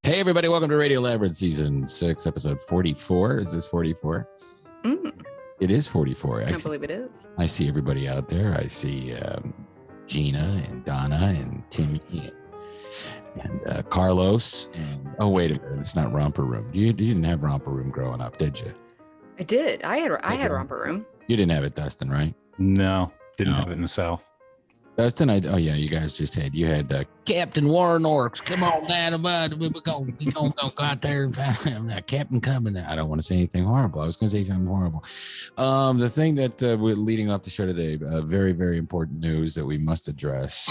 Hey, everybody. Welcome to Radio Labyrinth Season 6, Episode 44. Is this 44? It is 44. I believe it is. I see everybody out there. I see Gina and Donna and Timmy and Carlos. And oh, wait a minute. It's not Romper Room. You didn't have Romper Room growing up, did you? I did. I had Romper Room. You didn't have it, Dustin, right? No, didn't have it in the South. Dustin, oh yeah, you guys just had Captain Warren Orks. Come on, man, we're gonna go out there and find that Captain coming. I don't want to say anything horrible. I was going to say something horrible. The thing that we're leading off the show today, very, very important news that we must address.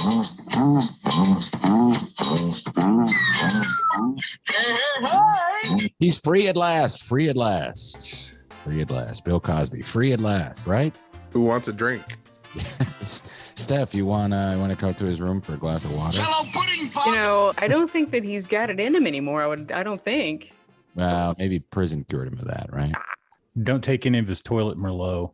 He's free at last. Free at last. Free at last. Bill Cosby, free at last, right? Who wants a drink? Steph, you wanna come to his room for a glass of water? I don't think that he's got it in him anymore. I don't think. Well, maybe prison cured him of that, right? Don't take any of his toilet Merlot.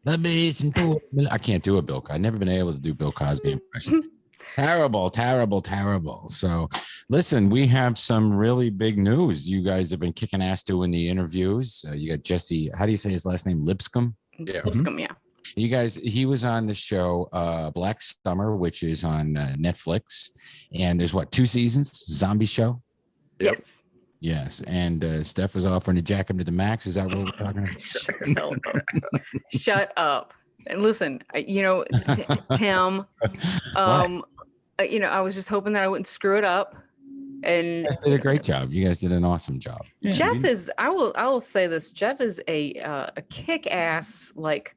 Let me eat some toilet. I can't do a Bill. I've never been able to do Bill Cosby impression. Terrible. So, listen, we have some really big news. You guys have been kicking ass doing the interviews. You got Jesse. How do you say his last name? Lipscombe. Yeah. Lipscombe, yeah. You guys, he was on the show Black Summer, which is on Netflix, and there's 2 seasons? Zombie show. Yep. Yes, and Steph was offering to jack him to the max. Is that what we're talking about? No. Shut up and listen. Tim. I was just hoping that I wouldn't screw it up. And you guys did a great job. You guys did an awesome job. Yeah, Jeff is. I will say this. Jeff is a kick-ass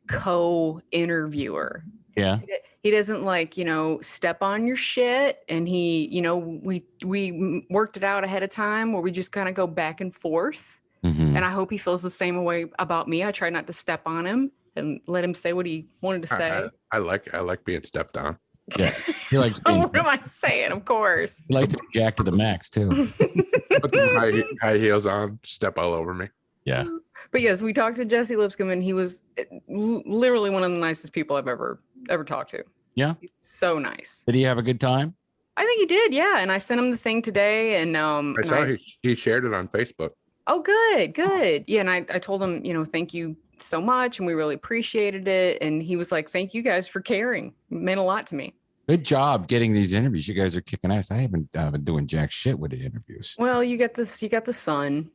co-interviewer. Yeah. He doesn't step on your shit, and he we worked it out ahead of time where we just kind of go back and forth. Mm-hmm. And I hope he feels the same way about me. I try not to step on him and let him say what he wanted to say. I like being stepped on. Yeah, he likes. What am I saying? Of course. He likes to be jacked to the max too. Put the high heels on, step all over me. Yeah. But yes, we talked to Jesse Lipscombe, and he was literally one of the nicest people I've ever talked to. Yeah. He's so nice. Did he have a good time? I think he did. Yeah, and I sent him the thing today, and I saw he shared it on Facebook. Oh, good. Yeah, and I told him, thank you so much, and we really appreciated it. And he was like, "Thank you guys for caring. It meant a lot to me." Good job getting these interviews. You guys are kicking ass. I haven't been doing jack shit with the interviews. Well, you got this. You got the sun.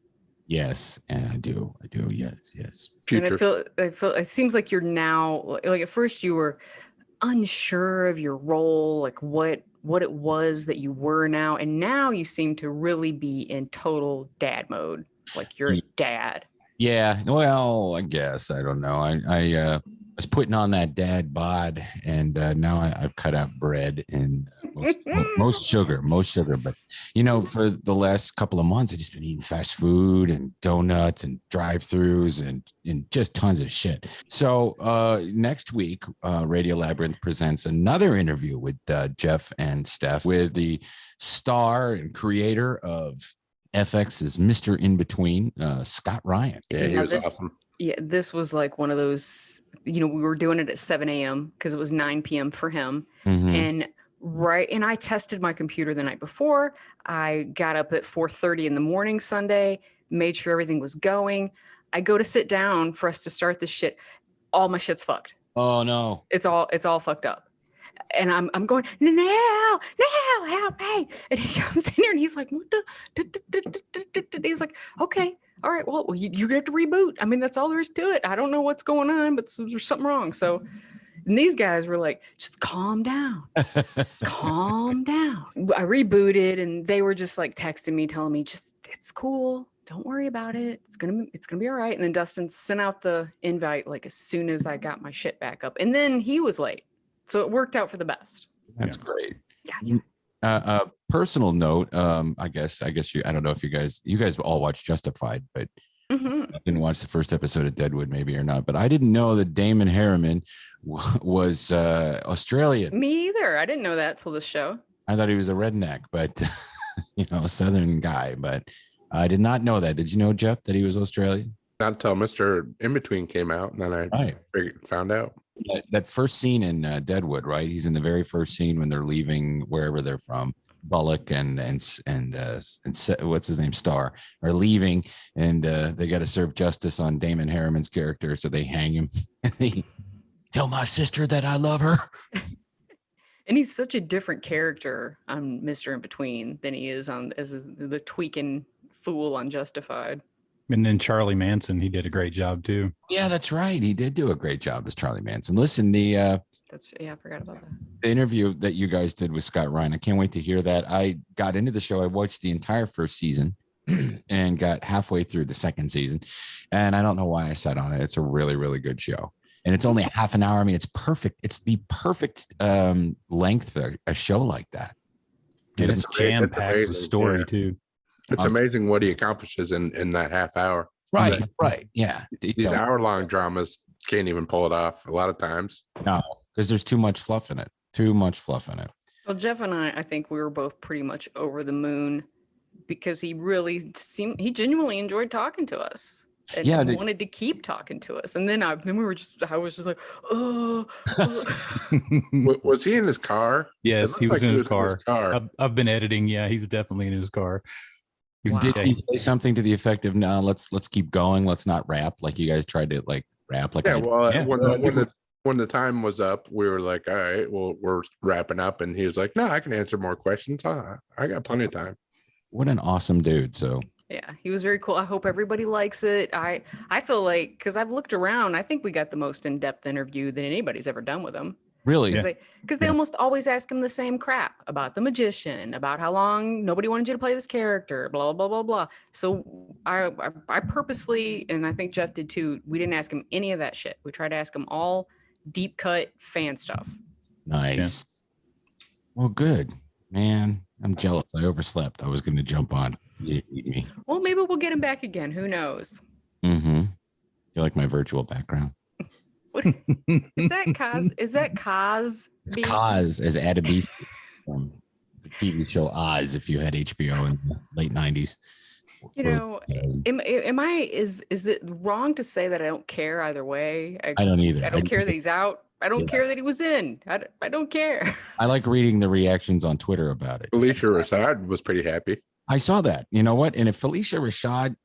Yes, and I do. Yes. And I feel. It seems like you're now. Like at first, you were unsure of your role, like what it was that you were now, and now you seem to really be in total dad mode. Like you're a dad. Yeah. Well, I guess I don't know. I was putting on that dad bod, and now I've cut out bread and most sugar. But for the last couple of months, I've just been eating fast food and donuts and drive-throughs and just tons of shit. So next week, Radio Labyrinth presents another interview with Jeff and Steph with the star and creator of FX's Mr. Inbetween, Scott Ryan. Yeah, he was awesome. Yeah, this was like one of those, we were doing it at 7 a.m. because it was 9 p.m. for him. Mm-hmm. And I tested my computer the night before. I got up at 4:30 in the morning Sunday, made sure everything was going. I go to sit down for us to start this shit. All my shit's fucked. Oh no. It's all fucked up. And I'm going, no, help me. And he comes in here and he's like, what the? He's like, okay, all right, well, you get to reboot. I mean, that's all there is to it. I don't know what's going on, but there's something wrong. So, and these guys were like, just calm down. Just calm down. I rebooted and they were just like texting me, telling me, it's cool. don't worry about it. It's gonna be all right. And then Dustin sent out the invite like as soon as I got my shit back up. And then he was late. So it worked out for the best. That's great. Yeah. Personal note, I guess you, I don't know if you guys all watched Justified, but I didn't watch the first episode of Deadwood maybe or not, but I didn't know that Damon Harriman was Australian. Me either. I didn't know that till the show. I thought he was a redneck, but a Southern guy, but I did not know that. Did you know, Jeff, that he was Australian? Not until Mr. Inbetween came out, and then I found out. That first scene in Deadwood, right? He's in the very first scene when they're leaving wherever they're from. Bullock and what's his name, Starr, are leaving, and they got to serve justice on Damon Harriman's character, so they hang him. And they tell my sister that I love her. And he's such a different character on Mr. Inbetween than he is on as the tweaking fool on Justified. And then Charlie Manson, he did a great job too. Yeah, that's right. He did do a great job as Charlie Manson. Listen, I forgot about that. The interview that you guys did with Scott Ryan, I can't wait to hear that. I got into the show. I watched the entire first season and got halfway through the second season. And I don't know why I sat on it. It's a really, really good show. And it's only a half an hour. I mean, it's perfect. It's the perfect length for a show like that. It's jam-packed with story too. It's amazing what he accomplishes in that half hour. Right. Yeah. These hour-long dramas can't even pull it off a lot of times. No, because there's too much fluff in it. Well, Jeff and I think we were both pretty much over the moon because he genuinely enjoyed talking to us. And he wanted to keep talking to us. And then I was just like, oh. Was he in his car? Yes, he was in his car. I've been editing. Yeah, he's definitely in his car. Wow. Did he say something to the effect of, no, let's keep going. Let's not rap like you guys tried to rap. When the time was up, we were like, all right, well, we're wrapping up. And he was like, no, I can answer more questions. I got plenty of time. What an awesome dude. So yeah, he was very cool. I hope everybody likes it. I feel like, because I've looked around, I think we got the most in-depth interview that anybody's ever done with him. Really? Because they almost always ask him the same crap about the magician, about how long nobody wanted you to play this character, blah, blah, blah, blah. So I purposely, and I think Jeff did too, we didn't ask him any of that shit. We tried to ask him all deep cut fan stuff. Nice. Yeah. Well, good, man. I'm jealous. I overslept. I was going to jump on. You eat me. Well, maybe we'll get him back again. Who knows? Mm-hmm. You like my virtual background? What is that? Is that Cosby? It's Cos as Adabisi from the TV show Oz. If you had HBO in the late '90s. Is it wrong to say that I don't care either way? I don't either. I don't care that he's out. I don't care that he was in. I don't care. I like reading the reactions on Twitter about it. Felicia Rashad was pretty happy. I saw that. You know what? And if Felicia Rashad,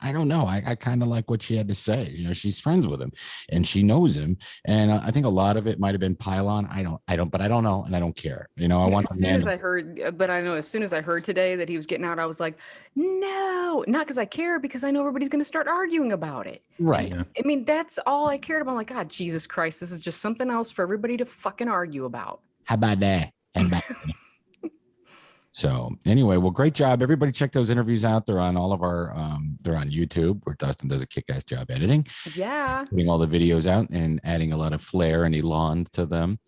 I don't know. I kind of like what she had to say. She's friends with him and she knows him. And I think a lot of it might've been pylon. I don't, but I don't know. And I don't care. I want as soon as I heard, but I know as soon as I heard today that he was getting out, I was like, no, not because I care, because I know everybody's going to start arguing about it. Right. I mean, that's all I cared about. I'm like, God, Jesus Christ, this is just something else for everybody to fucking argue about. How about that? So anyway, well, great job. Everybody check those interviews out. They're on all of our, they're on YouTube where Dustin does a kick-ass job editing. Yeah. Putting all the videos out and adding a lot of flair and elan to them.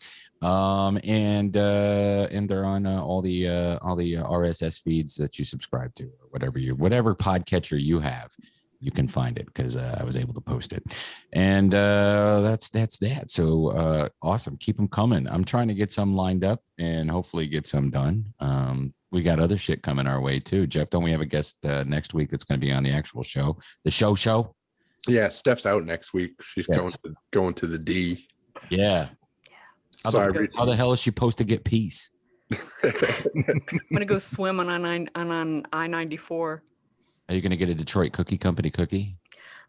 And they're on all the RSS feeds that you subscribe to or whatever podcatcher you have. You can find it because I was able to post it. And that's that. So awesome. Keep them coming. I'm trying to get some lined up and hopefully get some done. We got other shit coming our way too. Jeff, don't we have a guest next week that's going to be on the actual show? The show? Yeah, Steph's out next week. She's going to the D. Yeah. How the hell is she supposed to get peace? I'm going to go swim on I-94. Are you going to get a Detroit Cookie Company cookie?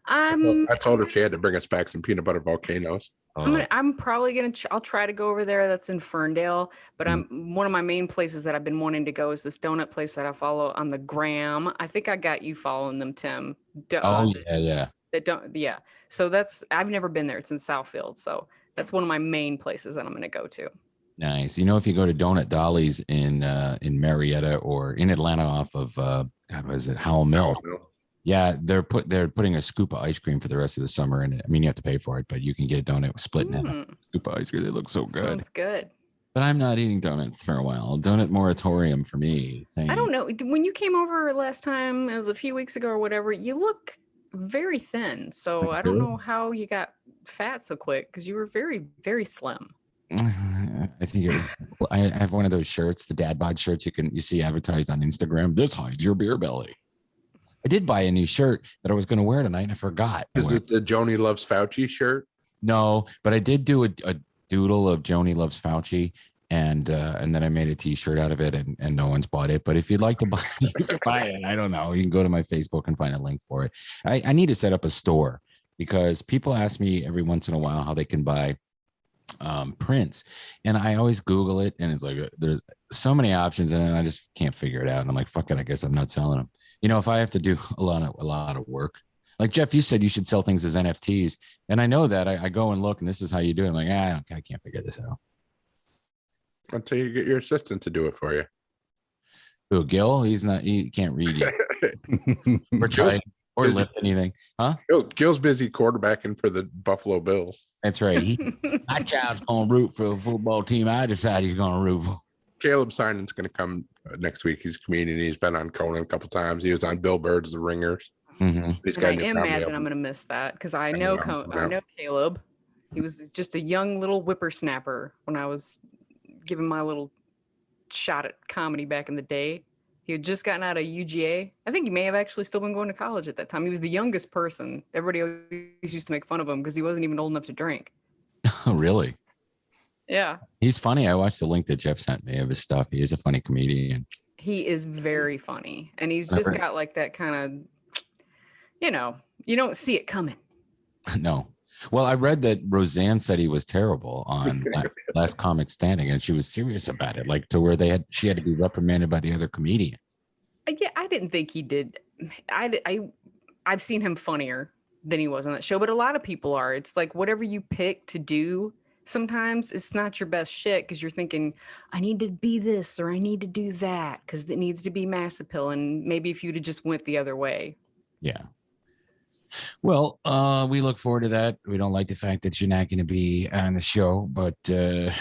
I told her she had to bring us back some peanut butter volcanoes. I'm probably going to, I'll try to go over there. That's in Ferndale, but one of my main places that I've been wanting to go is this donut place that I follow on the gram. I think I got you following them, Tim. Yeah. So I've never been there. It's in Southfield. So that's one of my main places that I'm going to go to. Nice. If you go to Donut Dolly's in Marietta or in Atlanta off of God, what is it? Howell Mill. Yeah, they're putting a scoop of ice cream for the rest of the summer, and I mean you have to pay for it, but you can get a donut split in half. Scoop of ice cream. They look so good. Sounds good. But I'm not eating donuts for a while. Donut moratorium for me. I don't know. When you came over last time, it was a few weeks ago or whatever, you look very thin. So I don't know how you got fat so quick because you were very, very slim. I think it was. I have one of those shirts, the dad bod shirts you see advertised on Instagram. This hides your beer belly. I did buy a new shirt that I was going to wear tonight, and I forgot. Is it the Joanie Loves Fauci shirt? No, but I did do a doodle of Joanie Loves Fauci, and then I made a T-shirt out of it, and no one's bought it. But if you'd like to buy, you can buy it. I don't know. You can go to my Facebook and find a link for it. I need to set up a store because people ask me every once in a while how they can buy prints, and I always Google it, and it's like there's so many options, and I just can't figure it out. And I'm like, fuck it, I guess I'm not selling them. You know, if I have to do a lot of work, like Jeff, you said you should sell things as NFTs, and I know that. I go and look, and this is how you do it. I'm like, I can't figure this out until you get your assistant to do it for you. Who, Gil? He can't read yet. or lift anything, huh? Gil's busy quarterbacking for the Buffalo Bills. That's right. My child's gonna root for a football team I decide he's gonna root for. Caleb Synan's going to come next week. He's a comedian. He's been on Conan a couple times. He was on Bill Bird's The Ringers. Mm-hmm. I am mad that I'm going to miss that because I know Caleb. He was just a young little whippersnapper when I was giving my little shot at comedy back in the day. He had just gotten out of UGA. I think he may have actually still been going to college at that time. He was the youngest person. Everybody always used to make fun of him because he wasn't even old enough to drink. Oh, really? Yeah. He's funny. I watched the link that Jeff sent me of his stuff. He is a funny comedian. He is very funny. And he's just got like that kind of, you don't see it coming. No. Well, I read that Roseanne said he was terrible on Last Comic Standing, and she was serious about it, like to where she had to be reprimanded by the other comedians. Yeah, I didn't think he did. I've seen him funnier than he was on that show, but a lot of people are. It's like whatever you pick to do, sometimes it's not your best shit because you're thinking, I need to be this or I need to do that because it needs to be mass appeal. And maybe if you'd have just went the other way. Yeah. Well, we look forward to that. We don't like the fact that you're not going to be on the show, but, you're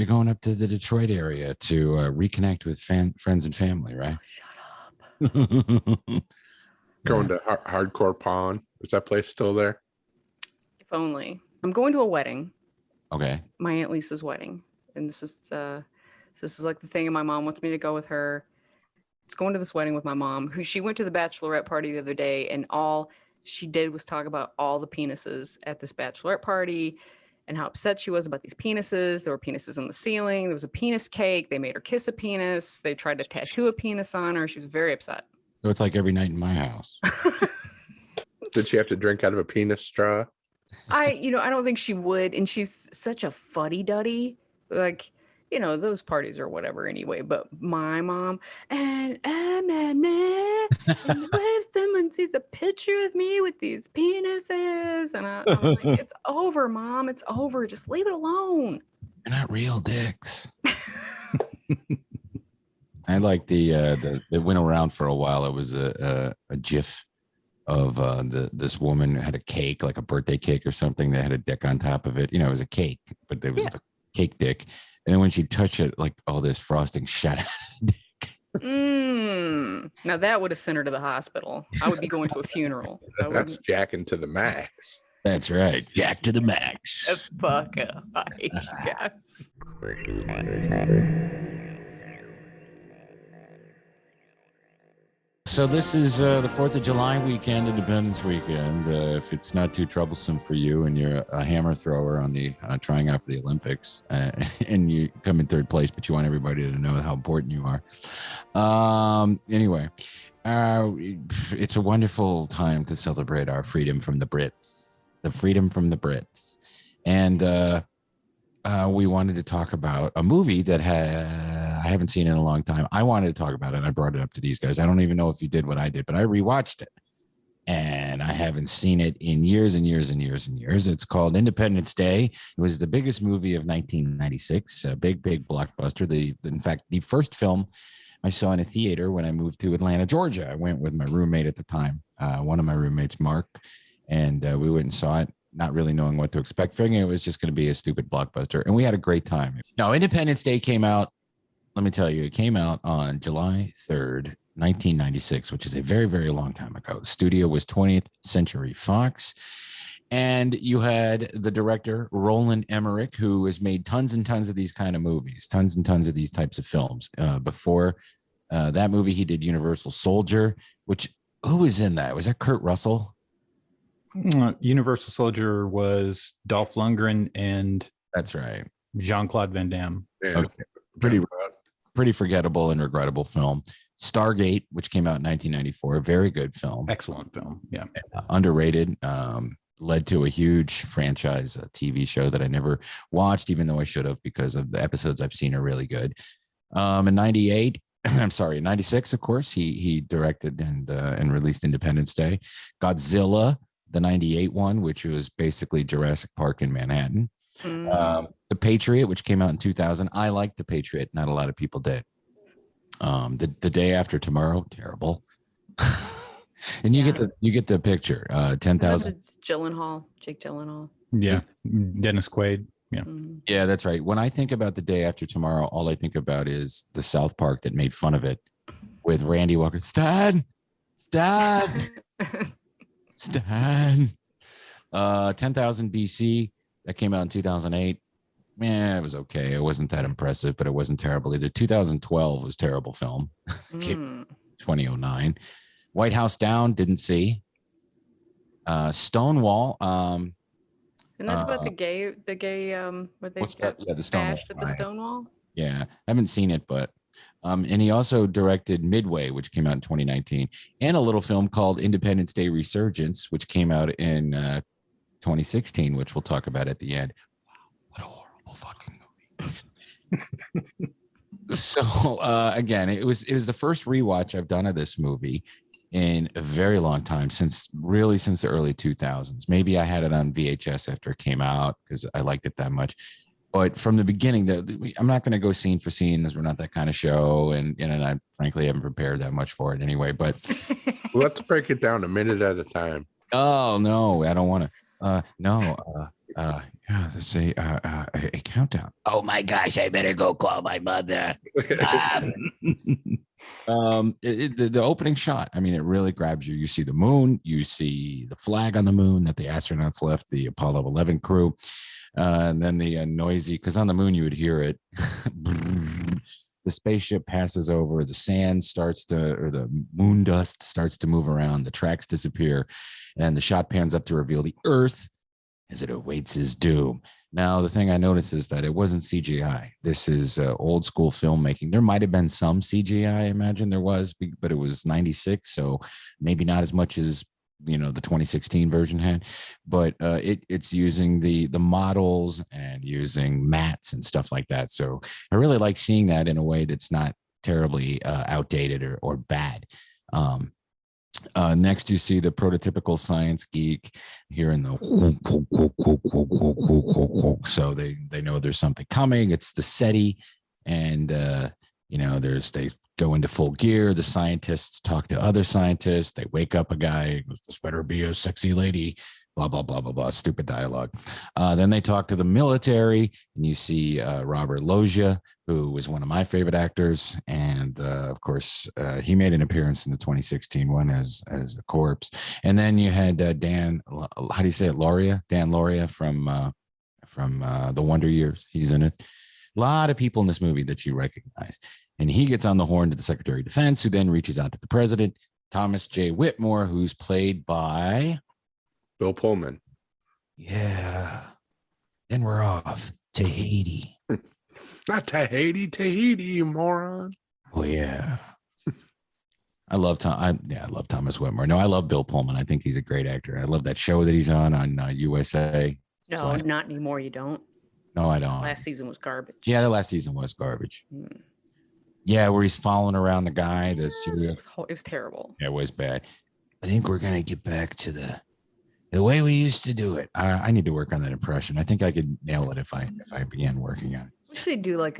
going up to the Detroit area to reconnect with friends and family, right? Oh, shut up. Going to Hardcore Pawn. Is that place still there? If only. I'm going to a wedding. Okay. My Aunt Lisa's wedding. And this is like the thing, and my mom wants me to go with her. It's going to this wedding with my mom, who she went to the bachelorette party the other day, and all she did was talk about all the penises at this bachelorette party and how upset she was about these penises. There were penises on the ceiling. There was a penis cake. They made her kiss a penis. They tried to tattoo a penis on her. She was very upset. So it's like every night in my house. Did she have to drink out of a penis straw? I don't think she would. And she's such a fuddy-duddy. Like, those parties or whatever anyway. But my mom, and what if someone sees a picture of me with these penises? And I'm like, it's over, Mom. It's over. Just leave it alone. They're not real dicks. I like it went around for a while. It was a GIF of this woman who had a cake, like a birthday cake or something, that had a dick on top of it. It was a cake, but there was the cake dick. And then when she touched it, like all this frosting shot out of the dick. Now that would have sent her to the hospital. I would be going to a funeral. That's jacking to the max. That's right. Jack to the max. Fuck up. I hate you guys. So this is the 4th of July weekend, Independence weekend. If it's not too troublesome for you and you're a hammer thrower on the trying out for the Olympics and you come in third place, but you want everybody to know how important you are. Anyway, it's a wonderful time to celebrate our freedom from the Brits, And we wanted to talk about a movie that I haven't seen in a long time. I wanted to talk about it. And I brought it up to these guys. I don't even know if you did what I did, but I rewatched it and I haven't seen it in years and years and years and years. It's called Independence Day. It was the biggest movie of 1996, a big blockbuster. In fact, the first film I saw in a theater when I moved to Atlanta, Georgia. I went with my roommate at the time, one of my roommates, Mark, and we went and saw it, not really knowing what to expect, figuring it was just going to be a stupid blockbuster. And we had a great time. Now, Independence Day came out. Let me tell you, it came out on July 3rd, 1996, which is a very, very long time ago. The studio was 20th Century Fox. And you had the director, Roland Emmerich, who has made tons and tons of these kind of movies, tons and tons of these types of films. Before that movie, he did Universal Soldier, who was in that? Was that Kurt Russell? Universal Soldier was Dolph Lundgren and That's right. Jean-Claude Van Damme. Yeah. Okay. Pretty forgettable and regrettable film. Stargate, which came out in 1994, a very good film. Excellent film. Yeah. Underrated. Led to a huge franchise, a TV show that I never watched, even though I should have, because of the episodes I've seen are really good. In 98, I'm sorry, in 96, of course, he directed and released Independence Day. Godzilla, the 98 one, which was basically Jurassic Park in Manhattan. The Patriot, which came out in 2000. I liked The Patriot. Not a lot of people did. The Day After Tomorrow, terrible. And you get the picture. 10,000. Jake Gyllenhaal. Yeah, Dennis Quaid. Yeah, yeah, that's right. When I think about The Day After Tomorrow, all I think about is the South Park that made fun of it with Randy Walker. Stan. 10,000 BC that came out in 2008. Man, it was okay. It wasn't that impressive, but it wasn't terrible either. 2012 was a terrible film. 2009. White House Down, didn't see. Stonewall. Isn't that about the gay where they got the Stonewall bashed at the Stonewall? Yeah, haven't seen it, but and he also directed Midway, which came out in 2019, and a little film called Independence Day Resurgence, which came out in 2016, which we'll talk about at the end. Wow, what a horrible fucking movie. So again, it was the first rewatch I've done of this movie in a very long time, since the early 2000s. Maybe I had it on VHS after it came out because I liked it that much. But from the beginning, I'm not going to go scene for scene, as we're not that kind of show, and I frankly haven't prepared that much for it anyway. But let's break it down a minute at a time. Oh no, I don't want to. Let's say a countdown. Oh my gosh, I better go call my mother. The opening shot, I mean, it really grabs you. You see the moon, you see the flag on the moon that the astronauts left, the Apollo 11 crew, and then the noisy, because on the moon you would hear it. The spaceship passes over, the sand the moon dust starts to move around, the tracks disappear, and the shot pans up to reveal the Earth as it awaits his doom. Now, the thing I noticed is that it wasn't CGI. This is old school filmmaking. There might have been some CGI, I imagine there was, but it was 96, so maybe not as much as the 2016 version had. But it's using the models and using mats and stuff like that. So I really like seeing that in a way that's not terribly outdated or bad. Next, you see the prototypical science geek hearing the so they know there's something coming. It's the SETI, and they go into full gear. The scientists talk to other scientists. They wake up a guy. This better be a sexy lady. Blah blah blah blah blah. Stupid dialogue. Then they talk to the military, and you see Robert Loggia, who was one of my favorite actors, and of course he made an appearance in the 2016 one as a corpse. And then you had Dan, how do you say it, Lauria? Dan Lauria from The Wonder Years. He's in it. A lot of people in this movie that you recognize, and he gets on the horn to the Secretary of Defense, who then reaches out to the president, Thomas J. Whitmore, who's played by Bill Pullman. Yeah. Then we're off to Haiti. Not Tahiti, you moron. Oh yeah. I love I love Thomas Whitmore. No, I love Bill Pullman. I think he's a great actor. I love that show that he's on USA. No, not anymore. You don't. No, I don't. Last season was garbage. Yeah, the last season was garbage. Yeah, where he's following around the guy to see. It was terrible. Yeah, it was bad. I think we're gonna get back to the way we used to do it. I need to work on that impression. I think I could nail it if I began working on it. We should do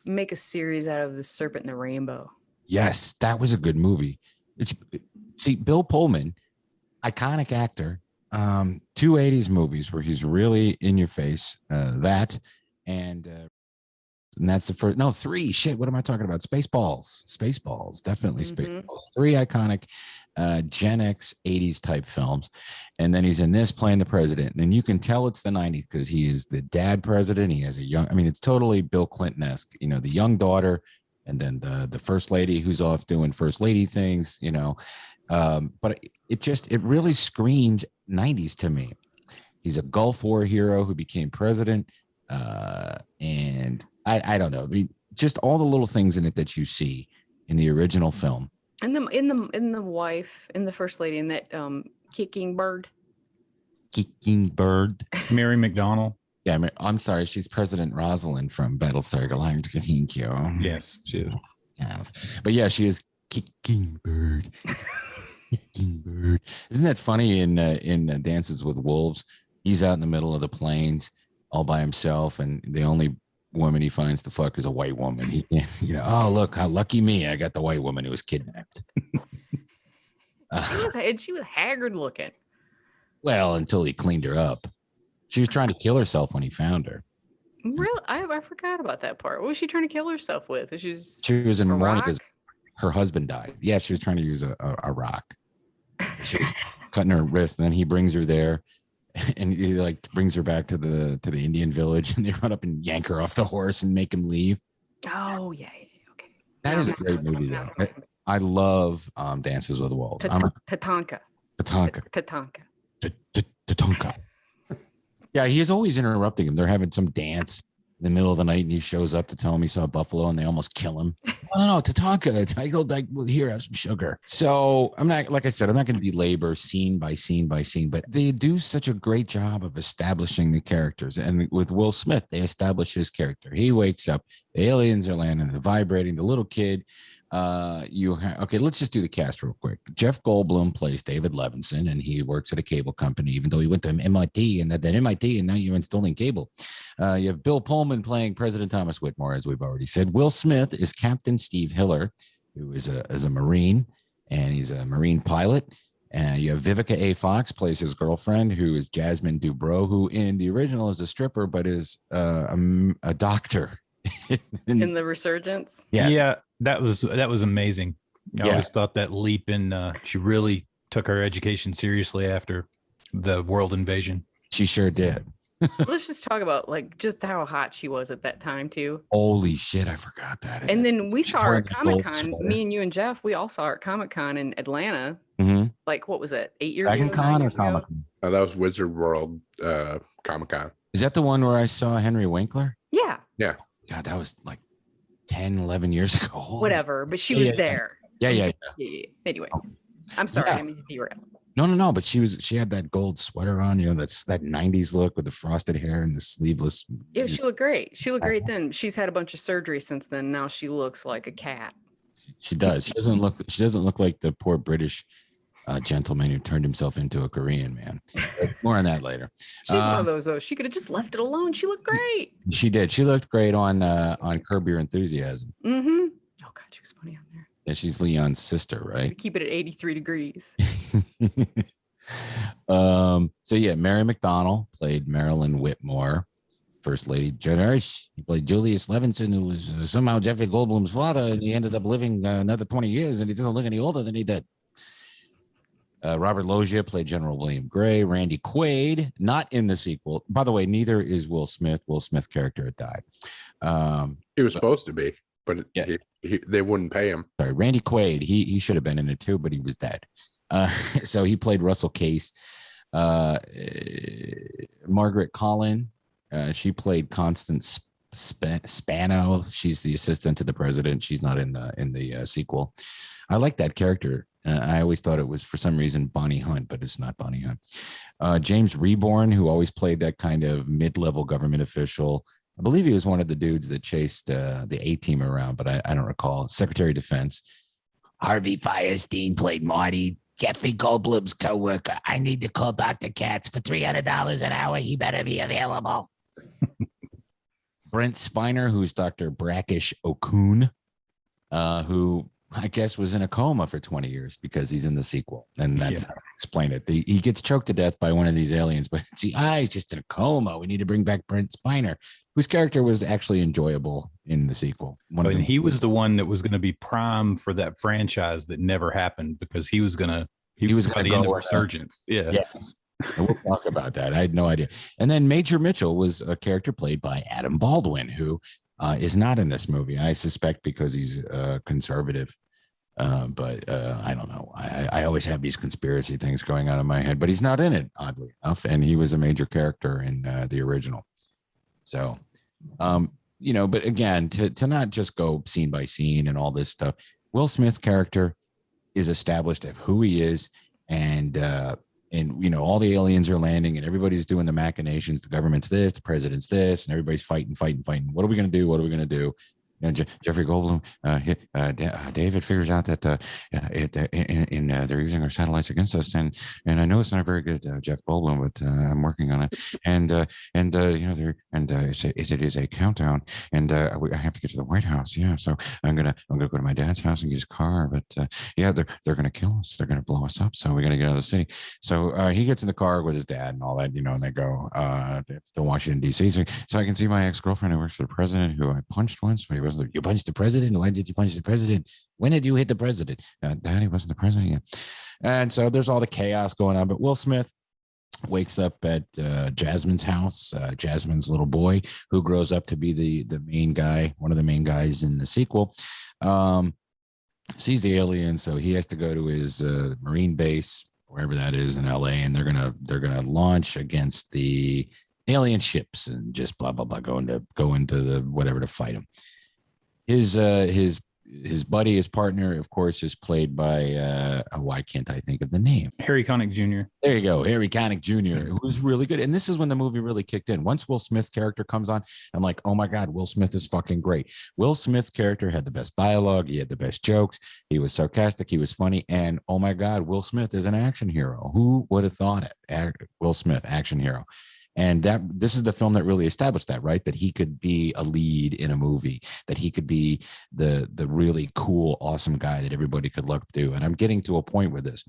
make a series out of The Serpent and the Rainbow. Yes, that was a good movie. See, Bill Pullman, iconic actor. 2 80s movies where he's really in your face. That and that's the first. No, 3. Shit, what am I talking about? Spaceballs, definitely Spaceballs. 3 iconic Gen X 80s type films, and then he's in this playing the president, and you can tell it's the 90s because he is the dad president. He has a young. I mean, it's totally Bill Clinton-esque. You know, the young daughter, and then the first lady who's off doing first lady things. You know, but it really screams 90s to me. He's a Gulf War hero who became president, and I don't know. I mean, just all the little things in it that you see in the original film. And the wife, in the first lady, in that kicking bird. Mary McDonnell. Yeah, I'm sorry. She's President Rosalind from Battlestar Galactica. Thank you. Yes, she is. Yes. But yeah, she is kicking bird. Kicking bird. Isn't that funny in Dances with Wolves? He's out in the middle of the plains all by himself, and the only woman he finds to fuck is a white woman. He, you know, oh look, how lucky me! I got the white woman who was kidnapped. She was haggard looking. Well, until he cleaned her up. She was trying to kill herself when he found her. Really, I forgot about that part. What was she trying to kill herself with? She was in mourning because her husband died. Yeah, she was trying to use a rock. She was cutting her wrist, and then he brings her there. And he like brings her back to the Indian village, and they run up and yank her off the horse and make him leave. Oh yeah, okay. That is a great movie though. I love Dances with Wolves. Tatanka. Yeah, he is always interrupting him. They're having some dance in the middle of the night, and he shows up to tell him he saw a buffalo, and they almost kill him. No, Tatanka. I go like, well, here, have some sugar. So I'm not, like I said, I'm not going to belabor scene by scene by scene, but they do such a great job of establishing the characters. And with Will Smith, they establish his character. He wakes up, the aliens are landing, they're vibrating, the little kid. Okay, let's just do the cast real quick. Jeff Goldblum plays David Levinson, and he works at a cable company, even though he went to MIT and that MIT, and now you're installing cable. You have Bill Pullman playing President Thomas Whitmore, as we've already said. Will Smith is Captain Steve Hiller, who is a Marine, and he's a Marine pilot. And you have Vivica A. Fox plays his girlfriend, who is Jasmine Dubrow, who in the original is a stripper, but is a doctor. In the Resurgence. Yes. Yeah, that was amazing. I always thought that leap in she really took her education seriously after the world invasion. She sure did. Let's just talk about like just how hot she was at that time too. Holy shit, I forgot that. And then we saw her at Comic-Con. Me and you and Jeff, we all saw her at Comic-Con in Atlanta. Mm-hmm. Like what was it? 8 years Dragon ago? Con or Comic-Con? That was Wizard World Comic-Con. Is that the one where I saw Henry Winkler? Yeah. Yeah. God, that was like 10, 11 years ago. Whatever, but she was there. Yeah. Anyway, I'm sorry. I mean to derail. No, but she had that gold sweater on, you know, that 90s look with the frosted hair and the sleeveless. Yeah, she looked great. She looked great then. She's had a bunch of surgery since then. Now she looks like a cat. She does. She doesn't look like the poor British gentleman who turned himself into a Korean man. More on that later. She's one of those though. She could have just left it alone. She looked great. She did. She looked great on Curb Your Enthusiasm. Mm-hmm. Oh God, she was funny on there. Yeah, she's Leon's sister, right? Keep it at 83 degrees. So yeah, Mary McDonnell played Marilyn Whitmore, First Lady. He played Julius Levinson, who was somehow Jeffrey Goldblum's father, and he ended up living another 20 years, and he doesn't look any older than he did. Robert Loggia played General William Gray. Randy Quaid, not in the sequel. By the way, neither is Will Smith. Will Smith's character had died. He was supposed to be, but they wouldn't pay him. Sorry, Randy Quaid. He should have been in it too, but he was dead. So he played Russell Case. Margaret Collin, she played Constance Spano. She's the assistant to the president. She's not in the sequel. I like that character. I always thought it was, for some reason, Bonnie Hunt, but it's not Bonnie Hunt. James Reborn, who always played that kind of mid-level government official. I believe he was one of the dudes that chased the A-Team around, but I don't recall. Secretary of Defense. Harvey Firestein played Marty, Jeffrey Goldblum's co-worker. I need to call Dr. Katz for $300 an hour. He better be available. Brent Spiner, who's Dr. Brackish Okun, who I guess, was in a coma for 20 years because he's in the sequel. And that's how I explain it. He gets choked to death by one of these aliens, but he's just in a coma. We need to bring back Brent Spiner, whose character was actually enjoyable in the sequel. And he was the one that was going to be prime for that franchise that never happened because he was going to by the end of Resurgence. Yes. And we'll talk about that. I had no idea. And then Major Mitchell was a character played by Adam Baldwin, who is not in this movie. I suspect because he's conservative. But I don't know. I always have these conspiracy things going on in my head, but he's not in it, oddly enough. And he was a major character in the original. So, but again, to not just go scene by scene and all this stuff, Will Smith's character is established of who he is. And all the aliens are landing and everybody's doing the machinations. The government's this, the president's this, and everybody's fighting. What are we going to do? What are we going to do? Jeffrey Goldblum, David figures out that they're using our satellites against us, and I know it's not very good, Jeff Goldblum, but I'm working on it. It is a countdown, and I have to get to the White House. Yeah, so I'm gonna go to my dad's house and get his car, but they're gonna kill us. They're gonna blow us up. So we're gonna get out of the city. So he gets in the car with his dad and all that, and they go to Washington D.C. So I can see my ex-girlfriend who works for the president, who I punched once, but you punched the president? Why did you punch the president? When did you hit the president? Daddy wasn't the president yet. And so there's all the chaos going on. But Will Smith wakes up at Jasmine's house, Jasmine's little boy, who grows up to be the main guy, one of the main guys in the sequel. Sees the aliens, so he has to go to his Marine base, wherever that is in LA, and they're gonna launch against the alien ships and just blah blah blah, go into the whatever to fight them. His buddy, his partner, of course, is played by why can't I think of the name? Harry Connick Jr. There you go, Harry Connick Jr., who's really good. And this is when the movie really kicked in. Once Will Smith's character comes on, I'm like, oh my God, Will Smith is fucking great. Will Smith's character had the best dialogue. He had the best jokes. He was sarcastic. He was funny. And oh my God, Will Smith is an action hero. Who would have thought it? Will Smith, action hero. And this is the film that really established that, right? That he could be a lead in a movie, that he could be the really cool, awesome guy that everybody could look to. And I'm getting to a point with this.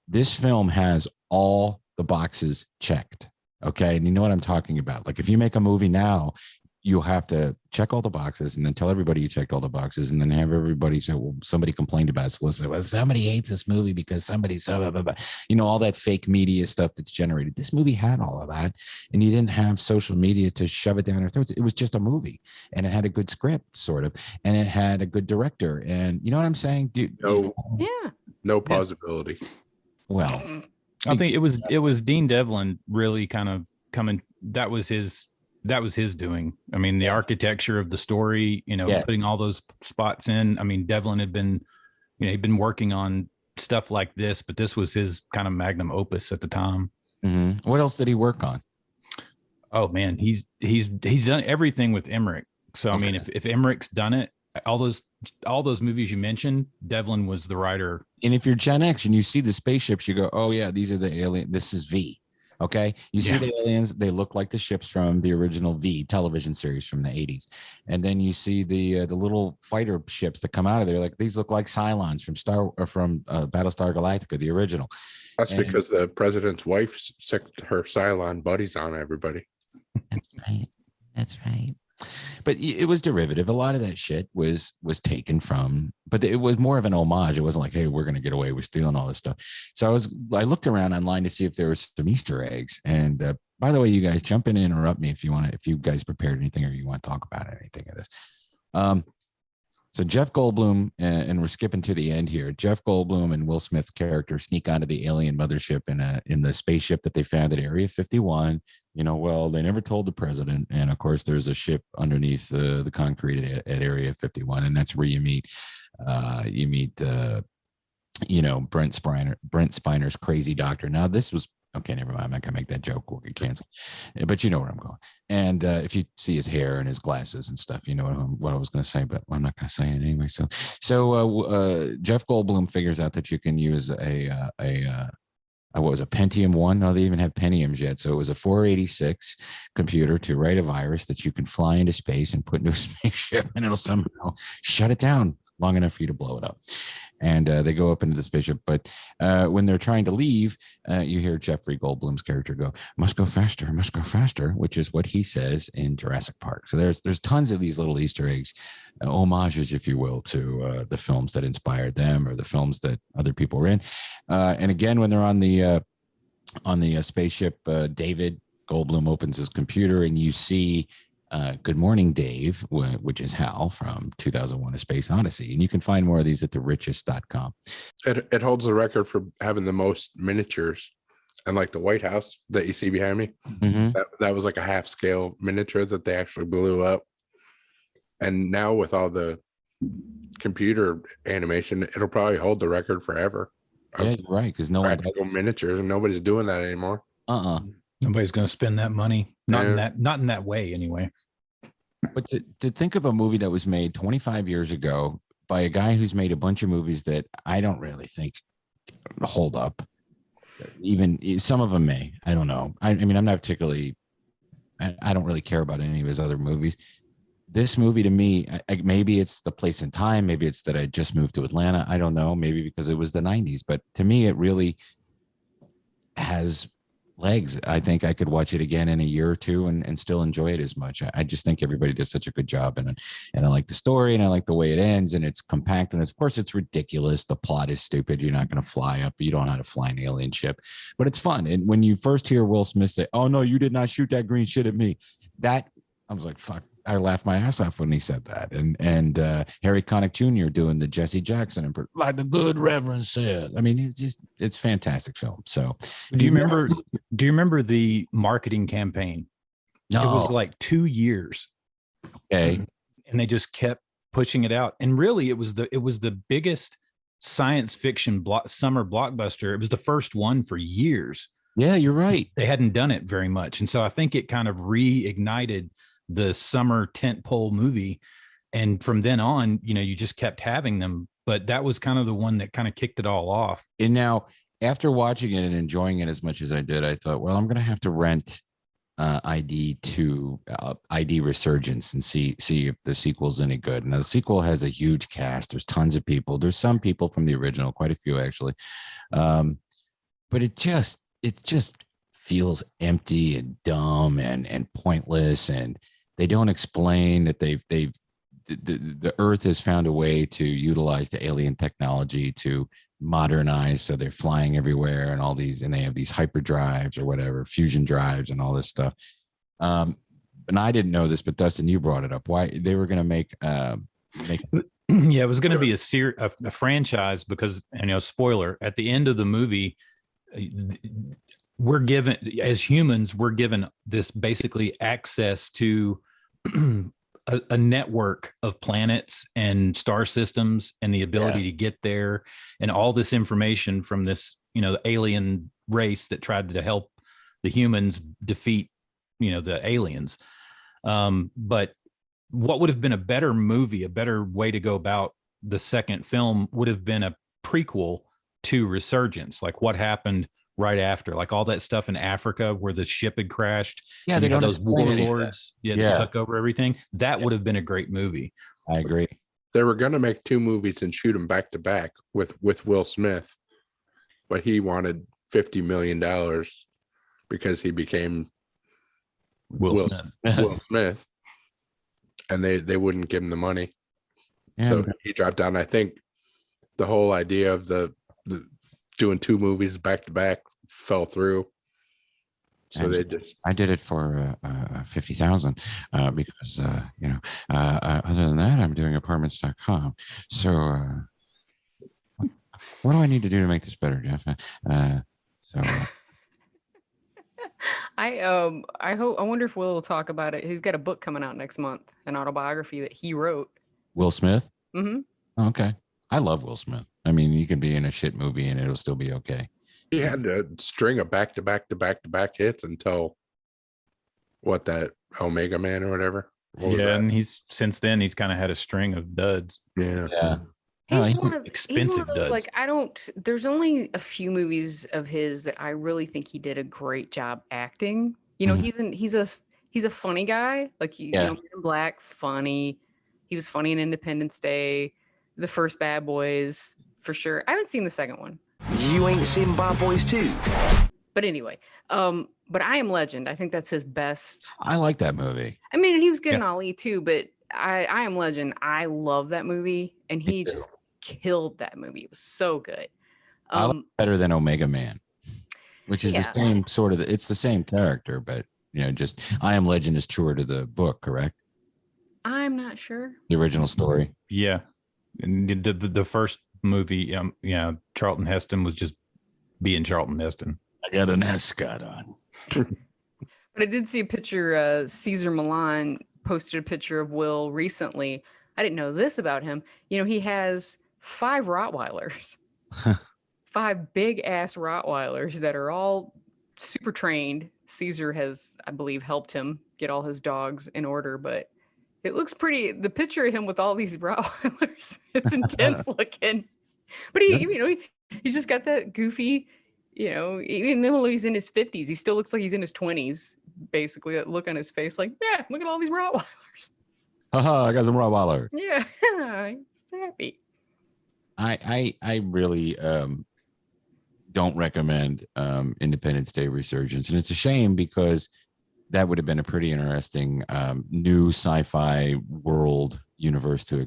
This film has all the boxes checked. Okay. And you know what I'm talking about? Like if you make a movie now, you'll have to check all the boxes and then tell everybody you checked all the boxes and then have everybody say, well, somebody complained about it. So listen, well, somebody hates this movie because somebody saw, blah, blah, blah. All that fake media stuff that's generated. This movie had all of that, and you didn't have social media to shove it down our throats. It was just a movie, and it had a good script, sort of, and it had a good director. And you know what I'm saying? No possibility. Well, I think it was Dean Devlin really kind of coming. That was his doing. I mean, the architecture of the story, putting all those spots in. I mean, Devlin had been, he'd been working on stuff like this, but this was his kind of magnum opus at the time. Mm-hmm. What else did he work on? Oh man, he's done everything with Emmerich. So okay. I mean, if Emmerich's done it, all those movies you mentioned, Devlin was the writer. And if you're Gen X and you see the spaceships, you go, oh yeah, these are the alien. This is V. Okay, you see the aliens, they look like the ships from the original V television series from the 80s. And then you see the little fighter ships that come out of there, like these look like Cylons from Battlestar Galactica, the original. That's because the president's wife sicked her Cylon buddies on everybody. That's right. But it was derivative. A lot of that shit was taken from, but it was more of an homage. It wasn't like, hey, we're going to get away with stealing all this stuff. So I looked around online to see if there was some Easter eggs. And by the way, you guys jump in and interrupt me if you guys prepared anything or you want to talk about anything of this. So Jeff Goldblum, and we're skipping to the end here. Jeff Goldblum and Will Smith's character sneak onto the alien mothership in the spaceship that they found at Area 51. Well, they never told the president. And of course, there's a ship underneath the concrete at Area 51, and that's where you meet Brent Spiner's crazy doctor. Now, this was okay. Never mind. I'm not gonna make that joke. We'll get canceled. But you know where I'm going. And if you see his hair and his glasses and stuff, you know what I was gonna say. But I'm not gonna say it anyway. So Jeff Goldblum figures out that you can use what was a Pentium 1? No, they even have Pentiums yet. So it was a 486 computer to write a virus that you can fly into space and put into a spaceship, and it'll somehow shut it down long enough for you to blow it up. And they go up into the spaceship. But when they're trying to leave, you hear Jeffrey Goldblum's character go, must go faster, which is what he says in Jurassic Park. So there's tons of these little Easter eggs, homages, if you will, to the films that inspired them or the films that other people were in. And again, when they're on the spaceship, David Goldblum opens his computer and you see Good Morning Dave, which is Hal from 2001 A Space Odyssey. And you can find more of these at therichest.com. It holds the record for having the most miniatures. And like the White House that you see behind me, that was like a half scale miniature that they actually blew up. And now with all the computer animation, it'll probably hold the record forever. Yeah, you're right. Because no one does miniatures, and nobody's doing that anymore. Nobody's going to spend that money. Not in that way, anyway. But to think of a movie that was made 25 years ago by a guy who's made a bunch of movies that I don't really think hold up. Even some of them may. I don't know. I mean, I'm not particularly. I don't really care about any of his other movies. This movie to me, maybe it's the place and time. Maybe it's that I just moved to Atlanta. I don't know. Maybe because it was the 90s. But to me, it really has legs. I think I could watch it again in a year or two and still enjoy it as much. I just think everybody does such a good job, and I like the story, and I like the way it ends, and it's compact, and of course it's ridiculous. The plot is stupid. You're not going to fly up. You don't know how to fly an alien ship, but it's fun. And when you first hear Will Smith say, "Oh no, you did not shoot that green shit at me," that I was like, "Fuck." I laughed my ass off when he said that. And Harry Connick Jr. doing the Jesse Jackson, like the good Reverend said. I mean, it's a fantastic film. So do you remember the marketing campaign? No. It was like 2 years. Okay. And they just kept pushing it out. And really it was the biggest science fiction summer blockbuster. It was the first one for years. Yeah, you're right. They hadn't done it very much. And so I think it kind of reignited the summer tentpole movie, and from then on, you just kept having them. But that was kind of the one that kind of kicked it all off. And now, after watching it and enjoying it as much as I did, I thought, well, I'm going to have to rent ID Resurgence and see if the sequel's any good. And the sequel has a huge cast. There's tons of people. There's some people from the original, quite a few actually, but it just feels empty and dumb and pointless, and they don't explain that the Earth has found a way to utilize the alien technology to modernize, so they're flying everywhere and all these, and they have these hyperdrives or whatever, fusion drives and all this stuff. And I didn't know this, but Dustin, you brought it up. Why they were going to make yeah, it was going to be a franchise because, spoiler, at the end of the movie, we're given, as humans, we're given this basically access to a network of planets and star systems and the ability to get there, and all this information from this, the alien race that tried to help the humans defeat, the aliens. But what would have been a better movie, a better way to go about the second film would have been a prequel to Resurgence, like what happened right after, like all that stuff in Africa where the ship had crashed. Yeah, they don't those warlords that took over everything. That would have been a great movie. I agree. They were going to make 2 movies and shoot them back to back with Will Smith, but he wanted $50 million because he became Will Smith, and they wouldn't give him the money. Yeah. So he dropped down. I think the whole idea of the doing 2 movies back to back fell through. So I did it for 50,000 because other than that, I'm doing apartments.com. So what do I need to do to make this better, Jeff? I wonder if Will talk about it. He's got a book coming out next month, an autobiography that he wrote. Will Smith? Mm-hmm. Okay. I love Will Smith. I mean, you can be in a shit movie and it'll still be okay. He had a string of back to back hits until that Omega Man or whatever. And since then he's kind of had a string of duds. Yeah. He's one of expensive those, duds. like, there's only a few movies of his that I really think he did a great job acting. He's a funny guy. Like, Men in Black, funny. He was funny in Independence Day. the first Bad Boys for sure. I haven't seen the second one. You ain't seen Bad Boys 2? But anyway, but I Am Legend, I think that's his best. I like that movie. I mean, he was good in Ali too, but I Am Legend, I love that movie, and he just killed that movie. It was so good. I like it better than Omega Man, which is the same sort of. It's the same character, but just I Am Legend is truer to the book, correct? I'm not sure. The original story. Yeah, and the first movie, Charlton Heston was just being Charlton Heston. I got an ascot on. But I did see a picture. Caesar Milan posted a picture of Will recently. I didn't know this about him. He has 5 Rottweilers, 5 big ass Rottweilers that are all super trained. Caesar has, I believe, helped him get all his dogs in order, but it looks pretty. The picture of him with all these Rottweilers, it's intense looking. But he's just got that goofy, even though he's in his 50s, he still looks like he's in his 20s. Basically, that look on his face, like, yeah, look at all these Rottweilers. Haha, I got some Rottweilers. Yeah, he's happy. I really don't recommend Independence Day Resurgence, and it's a shame because that would have been a pretty interesting new sci-fi world universe to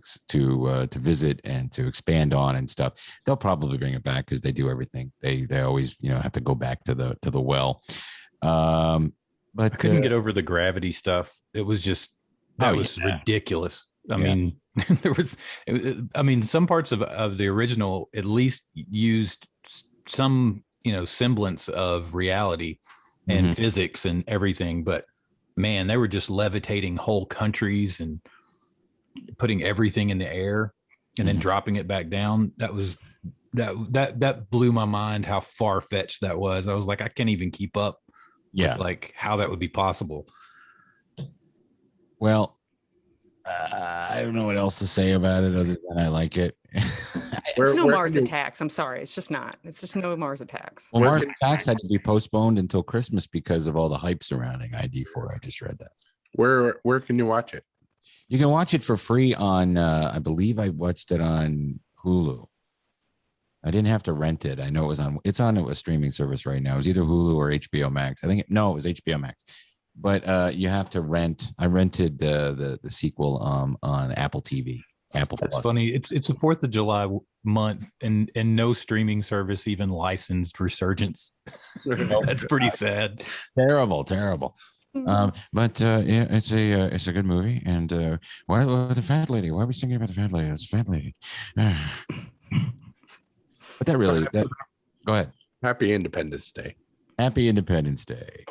visit and to expand on and stuff. They'll probably bring it back because they do everything. They always have to go back to the well. But I couldn't get over the gravity stuff. It was just was ridiculous. I mean, there was. Some parts of the original at least used some semblance of reality and physics and everything, but man, they were just levitating whole countries and putting everything in the air and then dropping it back down. That blew my mind how far-fetched that was. I was like, I can't even keep up with like how that would be possible. Well, I don't know what else to say about it other than I like it. It's no Mars Attacks. I'm sorry. It's just not. It's just no Mars Attacks. Well, Mars Attacks had to be postponed until Christmas because of all the hype surrounding ID4. I just read that. Where can you watch it? You can watch it for free on, I believe I watched it on Hulu. I didn't have to rent it. I know it's on a streaming service right now. It was either Hulu or HBO Max. It was HBO Max. But you have to rent. I rented the sequel on Apple TV. That's Plus. Funny. It's the 4th of July month, and no streaming service even licensed Resurgence. That's pretty sad. Terrible. But it's a good movie. And why the fat lady? Why are we singing about the fat lady? It's a fat lady. But go ahead. Happy Independence Day. Happy Independence Day.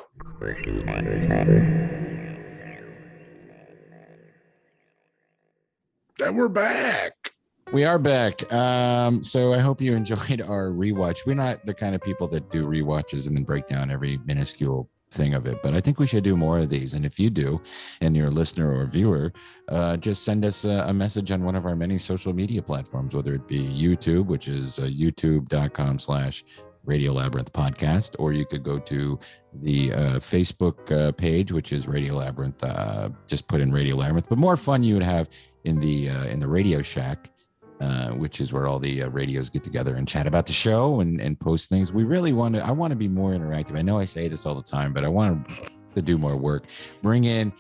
And we're back. We are back. So I hope you enjoyed our rewatch. We're not the kind of people that do rewatches and then break down every minuscule thing of it, but I think we should do more of these. And if you do, and you're a listener or a viewer, just send us a message on one of our many social media platforms, whether it be YouTube, which is youtube.com/Radio Labyrinth podcast, or you could go to the Facebook page, which is Radio Labyrinth. Just put in Radio Labyrinth. But more fun you would have in the Radio Shack, which is where all the radios get together and chat about the show and post things. We really I want to be more interactive. I know I say this all the time, but I want to do more work. Bring in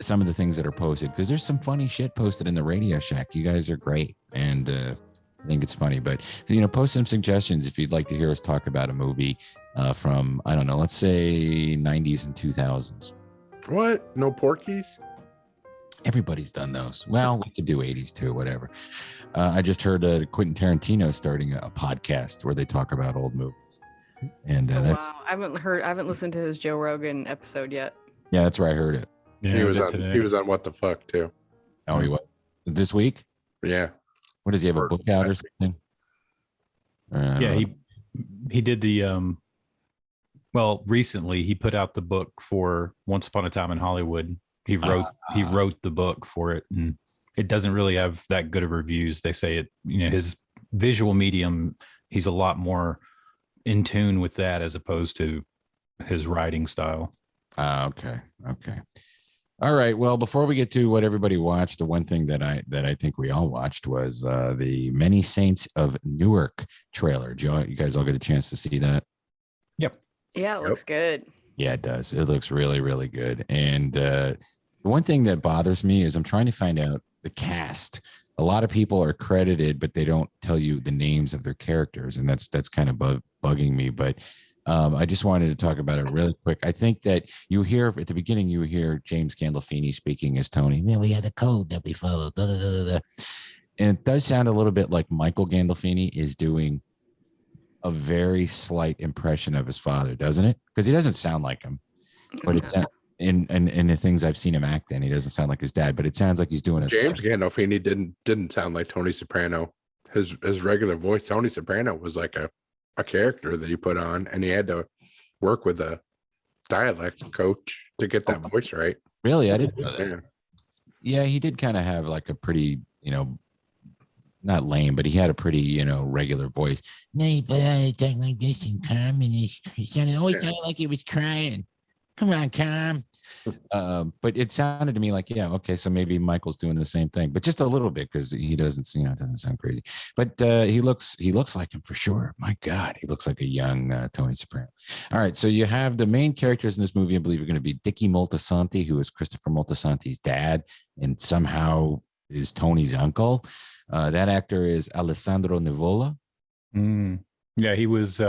some of the things that are posted, because there's some funny shit posted in the Radio Shack. You guys are great, and I think it's funny. But post some suggestions if you'd like to hear us talk about a movie from, I don't know, let's say 90s and 2000s. What? No Porkies? Everybody's done those. Well, we could do 80s too, whatever. I just heard Quentin Tarantino starting a podcast where they talk about old movies. And wow, I haven't listened to his Joe Rogan episode yet. Yeah, that's where I heard it. Yeah, he was on What the Fuck too. Oh, he was this week? Yeah. What does he have, a book out or something? Yeah, he did the recently he put out the book for Once Upon a Time in Hollywood. He wrote the book for it, and it doesn't really have that good of reviews. They say it, his visual medium, he's a lot more in tune with that as opposed to his writing style. Okay. All right. Well, before we get to what everybody watched, the one thing that I think we all watched was the Many Saints of Newark trailer. Joe, you guys all get a chance to see that? Yep. Yeah, it looks good. Yeah, it does. It looks really, really good. And the one thing that bothers me is I'm trying to find out the cast. A lot of people are credited, but they don't tell you the names of their characters, and that's kind of bugging me. But I just wanted to talk about it really quick. I think that you hear at the beginning, you hear James Gandolfini speaking as Tony. Man, we had a code that we followed. Da, da, da, da. And it does sound a little bit like Michael Gandolfini is doing a very slight impression of his father, doesn't it? Because he doesn't sound like him, but it's in the things I've seen him act in, he doesn't sound like his dad, but it sounds like he's doing a James Gandolfini didn't sound like Tony Soprano. His regular voice, Tony Soprano, was like a character that he put on, and he had to work with a dialect coach to get that voice right. Really? I didn't know that. Yeah, he did kind of have like a pretty, not lame, but he had a pretty, regular voice. No, but I talk like this and calm, and he always sounded like he was crying. Come on, calm. But it sounded to me like, yeah, okay, so maybe Michael's doing the same thing, but just a little bit because he doesn't, it doesn't sound crazy. But he looks like him for sure. My God, he looks like a young Tony Soprano. All right, so you have the main characters in this movie. I believe are going to be Dickie Moltisanti, who is Christopher Moltisanti's dad, and somehow is Tony's uncle. That actor is Alessandro Nivola. Yeah, he was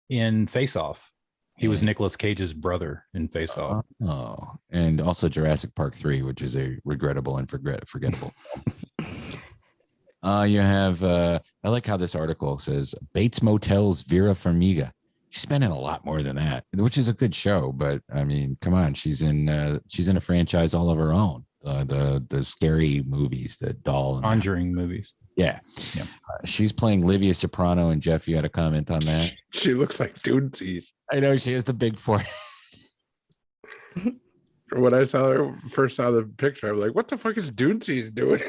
in Face Off. He was Nicolas Cage's brother in Face Off. Oh, and also Jurassic Park 3, which is a regrettable and forgettable. You have, I like how this article says, Bates Motel's Vera Farmiga. She's spending a lot more than that, which is a good show. But I mean, come on, she's in a franchise all of her own. The scary movies, the doll, Conjuring movies. Yeah. She's playing Livia Soprano. And Jeff, you had a comment on that? She looks like Doonsies. I know, she has the big forehead. When I first saw the picture, I was like, what the fuck is Doonsies doing?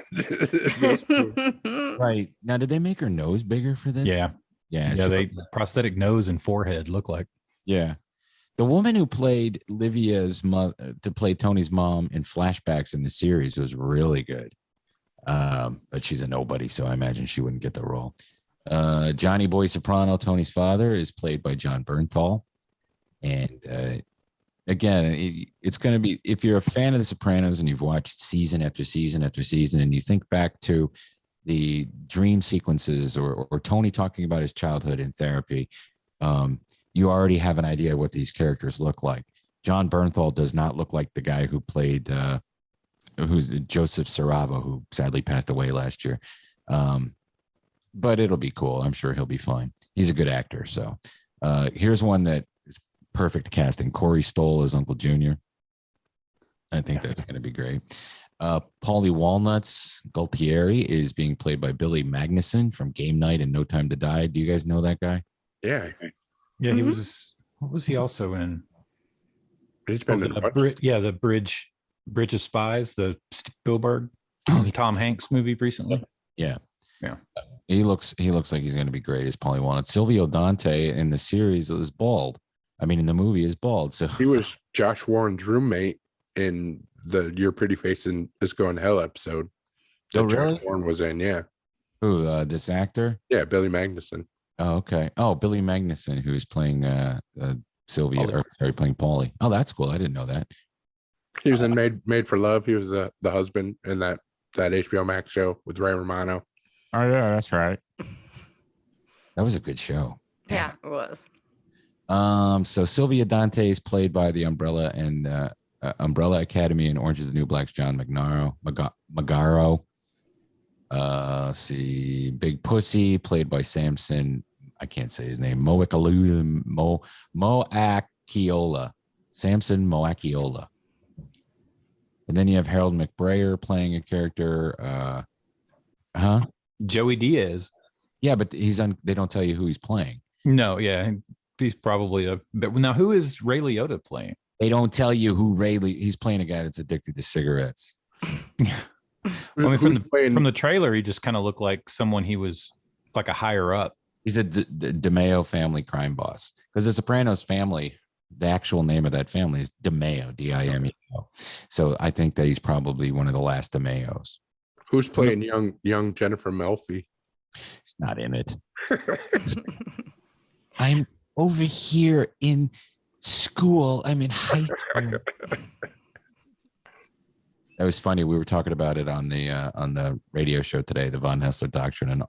Right. Now, did they make her nose bigger for this? Yeah. They prosthetic nose and forehead look like. Yeah. The woman who played Livia's mother to play Tony's mom in flashbacks in the series was really good. But she's a nobody, so I imagine she wouldn't get the role. Johnny Boy Soprano, Tony's father, is played by John Bernthal. And again, it's going to be, if you're a fan of The Sopranos and you've watched season after season after season, and you think back to the dream sequences or Tony talking about his childhood in therapy, you already have an idea what these characters look like. John Bernthal does not look like the guy who played who's Joseph Saravo, who sadly passed away last year. But it'll be cool. I'm sure he'll be fine. He's a good actor. So here's one that is perfect casting. Corey Stoll as Uncle Junior. I think that's going to be great. Paulie Walnuts Gualtieri is being played by Billy Magnuson from Game Night and No Time to Die. Do you guys know that guy? Yeah. Yeah, he was. What was he also in? He's been in the Bridge of Spies, the Spielberg, Tom Hanks movie recently. Yeah. He looks like he's going to be great as Paulie Walnut. Silvio Dante in the series is bald. I mean, in the movie is bald. So he was Josh Warren's roommate in the Your Pretty Face is Going to Hell episode. That really? Josh Warren was in, yeah. Who, this actor? Yeah, Billy Magnuson. Oh, okay. Oh, Billy Magnuson, who's playing Sylvia, playing Paulie. Oh, that's cool. I didn't know that. He was in Made for Love. He was the husband in that HBO Max show with Ray Romano. Oh, yeah, that's right. That was a good show. Yeah, it was. So Sylvia Dante is played by the Umbrella Academy and Orange is the New Black's John Magaro. See, Big Pussy played by Samson. I can't say his name. Moakiola. Samson Moakiola. And then you have Harold McBrayer playing a character. Joey Diaz. Yeah, but they don't tell you who he's playing. No, yeah. He's probably but now who is Ray Liotta playing? They don't tell you who he's playing a guy that's addicted to cigarettes. I mean, from the trailer, he just kind of looked like someone he was like a higher up. He's a DeMeo family crime boss because the Sopranos family the actual name of that family is DeMeo, DIMEO. So I think that he's probably one of the last DeMeos. Who's playing young Jennifer Melfi? She's not in it. I'm over here in school. I'm in high school. That was funny. We were talking about it on the radio show today, the Von Hessler Doctrine, and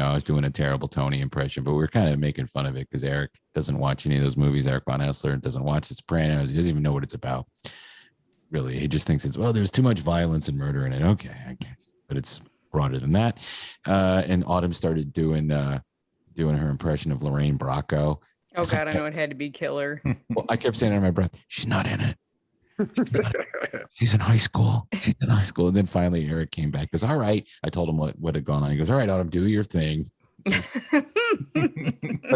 I was doing a terrible Tony impression, but we were kind of making fun of it because Eric doesn't watch any of those movies. Eric Von Hessler doesn't watch The Sopranos. He doesn't even know what it's about. Really, he just thinks there's too much violence and murder in it. Okay, I guess, but it's broader than that. And Autumn started doing her impression of Lorraine Bracco. Oh God, I know it had to be killer. Well, I kept saying under my breath, she's not in it. She's in high school. She's in high school. And then finally Eric came back. Goes, all right. I told him what had gone on. He goes, all right, Autumn, do your thing. But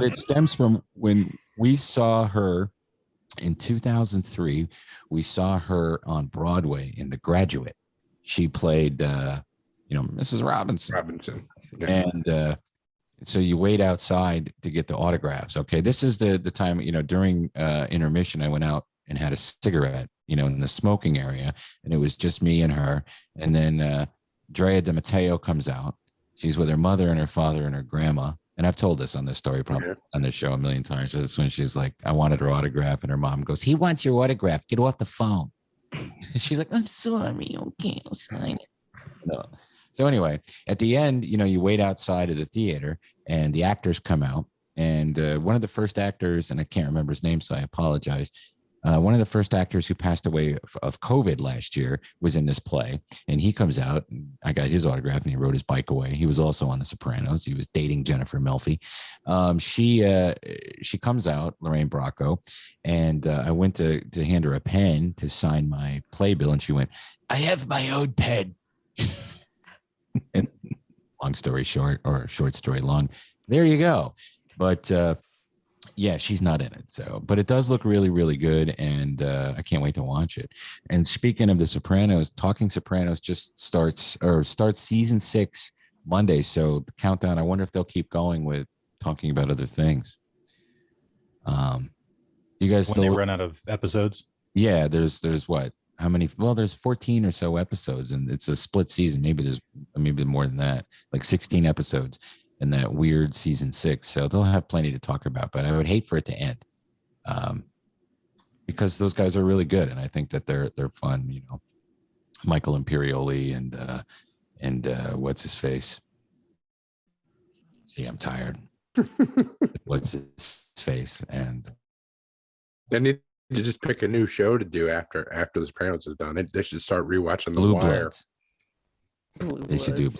it stems from when we saw her in 2003. We saw her on Broadway in The Graduate. She played, Mrs. Robinson. Yeah. And so you wait outside to get the autographs. Okay, this is the time, during intermission, I went out and had a cigarette, in the smoking area, and it was just me and her. And then Drea De Matteo comes out. She's with her mother and her father and her grandma. And I've told this on this story, probably on this show a million times. So that's when she's like, I wanted her autograph, and her mom goes, he wants your autograph. Get off the phone. She's like, I'm sorry. Okay, I'll sign it. No. So anyway, at the end, you wait outside of the theater, and the actors come out. And one of the first actors, and I can't remember his name, so I apologize. One of the first actors who passed away of COVID last year was in this play, and he comes out. And I got his autograph, and he rode his bike away. He was also on The Sopranos. He was dating Jennifer Melfi. She comes out, Lorraine Bracco, and I went to hand her a pen to sign my playbill, and she went, I have my own pen. And long story short, or short story long, there you go. But yeah, she's not in it. So, but it does look really, really good, and I can't wait to watch it. And speaking of The Sopranos, Talking Sopranos just starts season 6 Monday. So the countdown. I wonder if they'll keep going with talking about other things. You guys when still they run out of episodes? Yeah, there's what? How many? Well, there's 14 or so episodes, and it's a split season. Maybe more than that, like 16 episodes in that weird season 6. So they'll have plenty to talk about, but I would hate for it to end, because those guys are really good, and I think that they're fun. Michael Imperioli and what's his face? See, I'm tired. What's his face? And they need to just pick a new show to do after The Sopranos is done. They should start rewatching The Blue Wire. Bloods. They should do.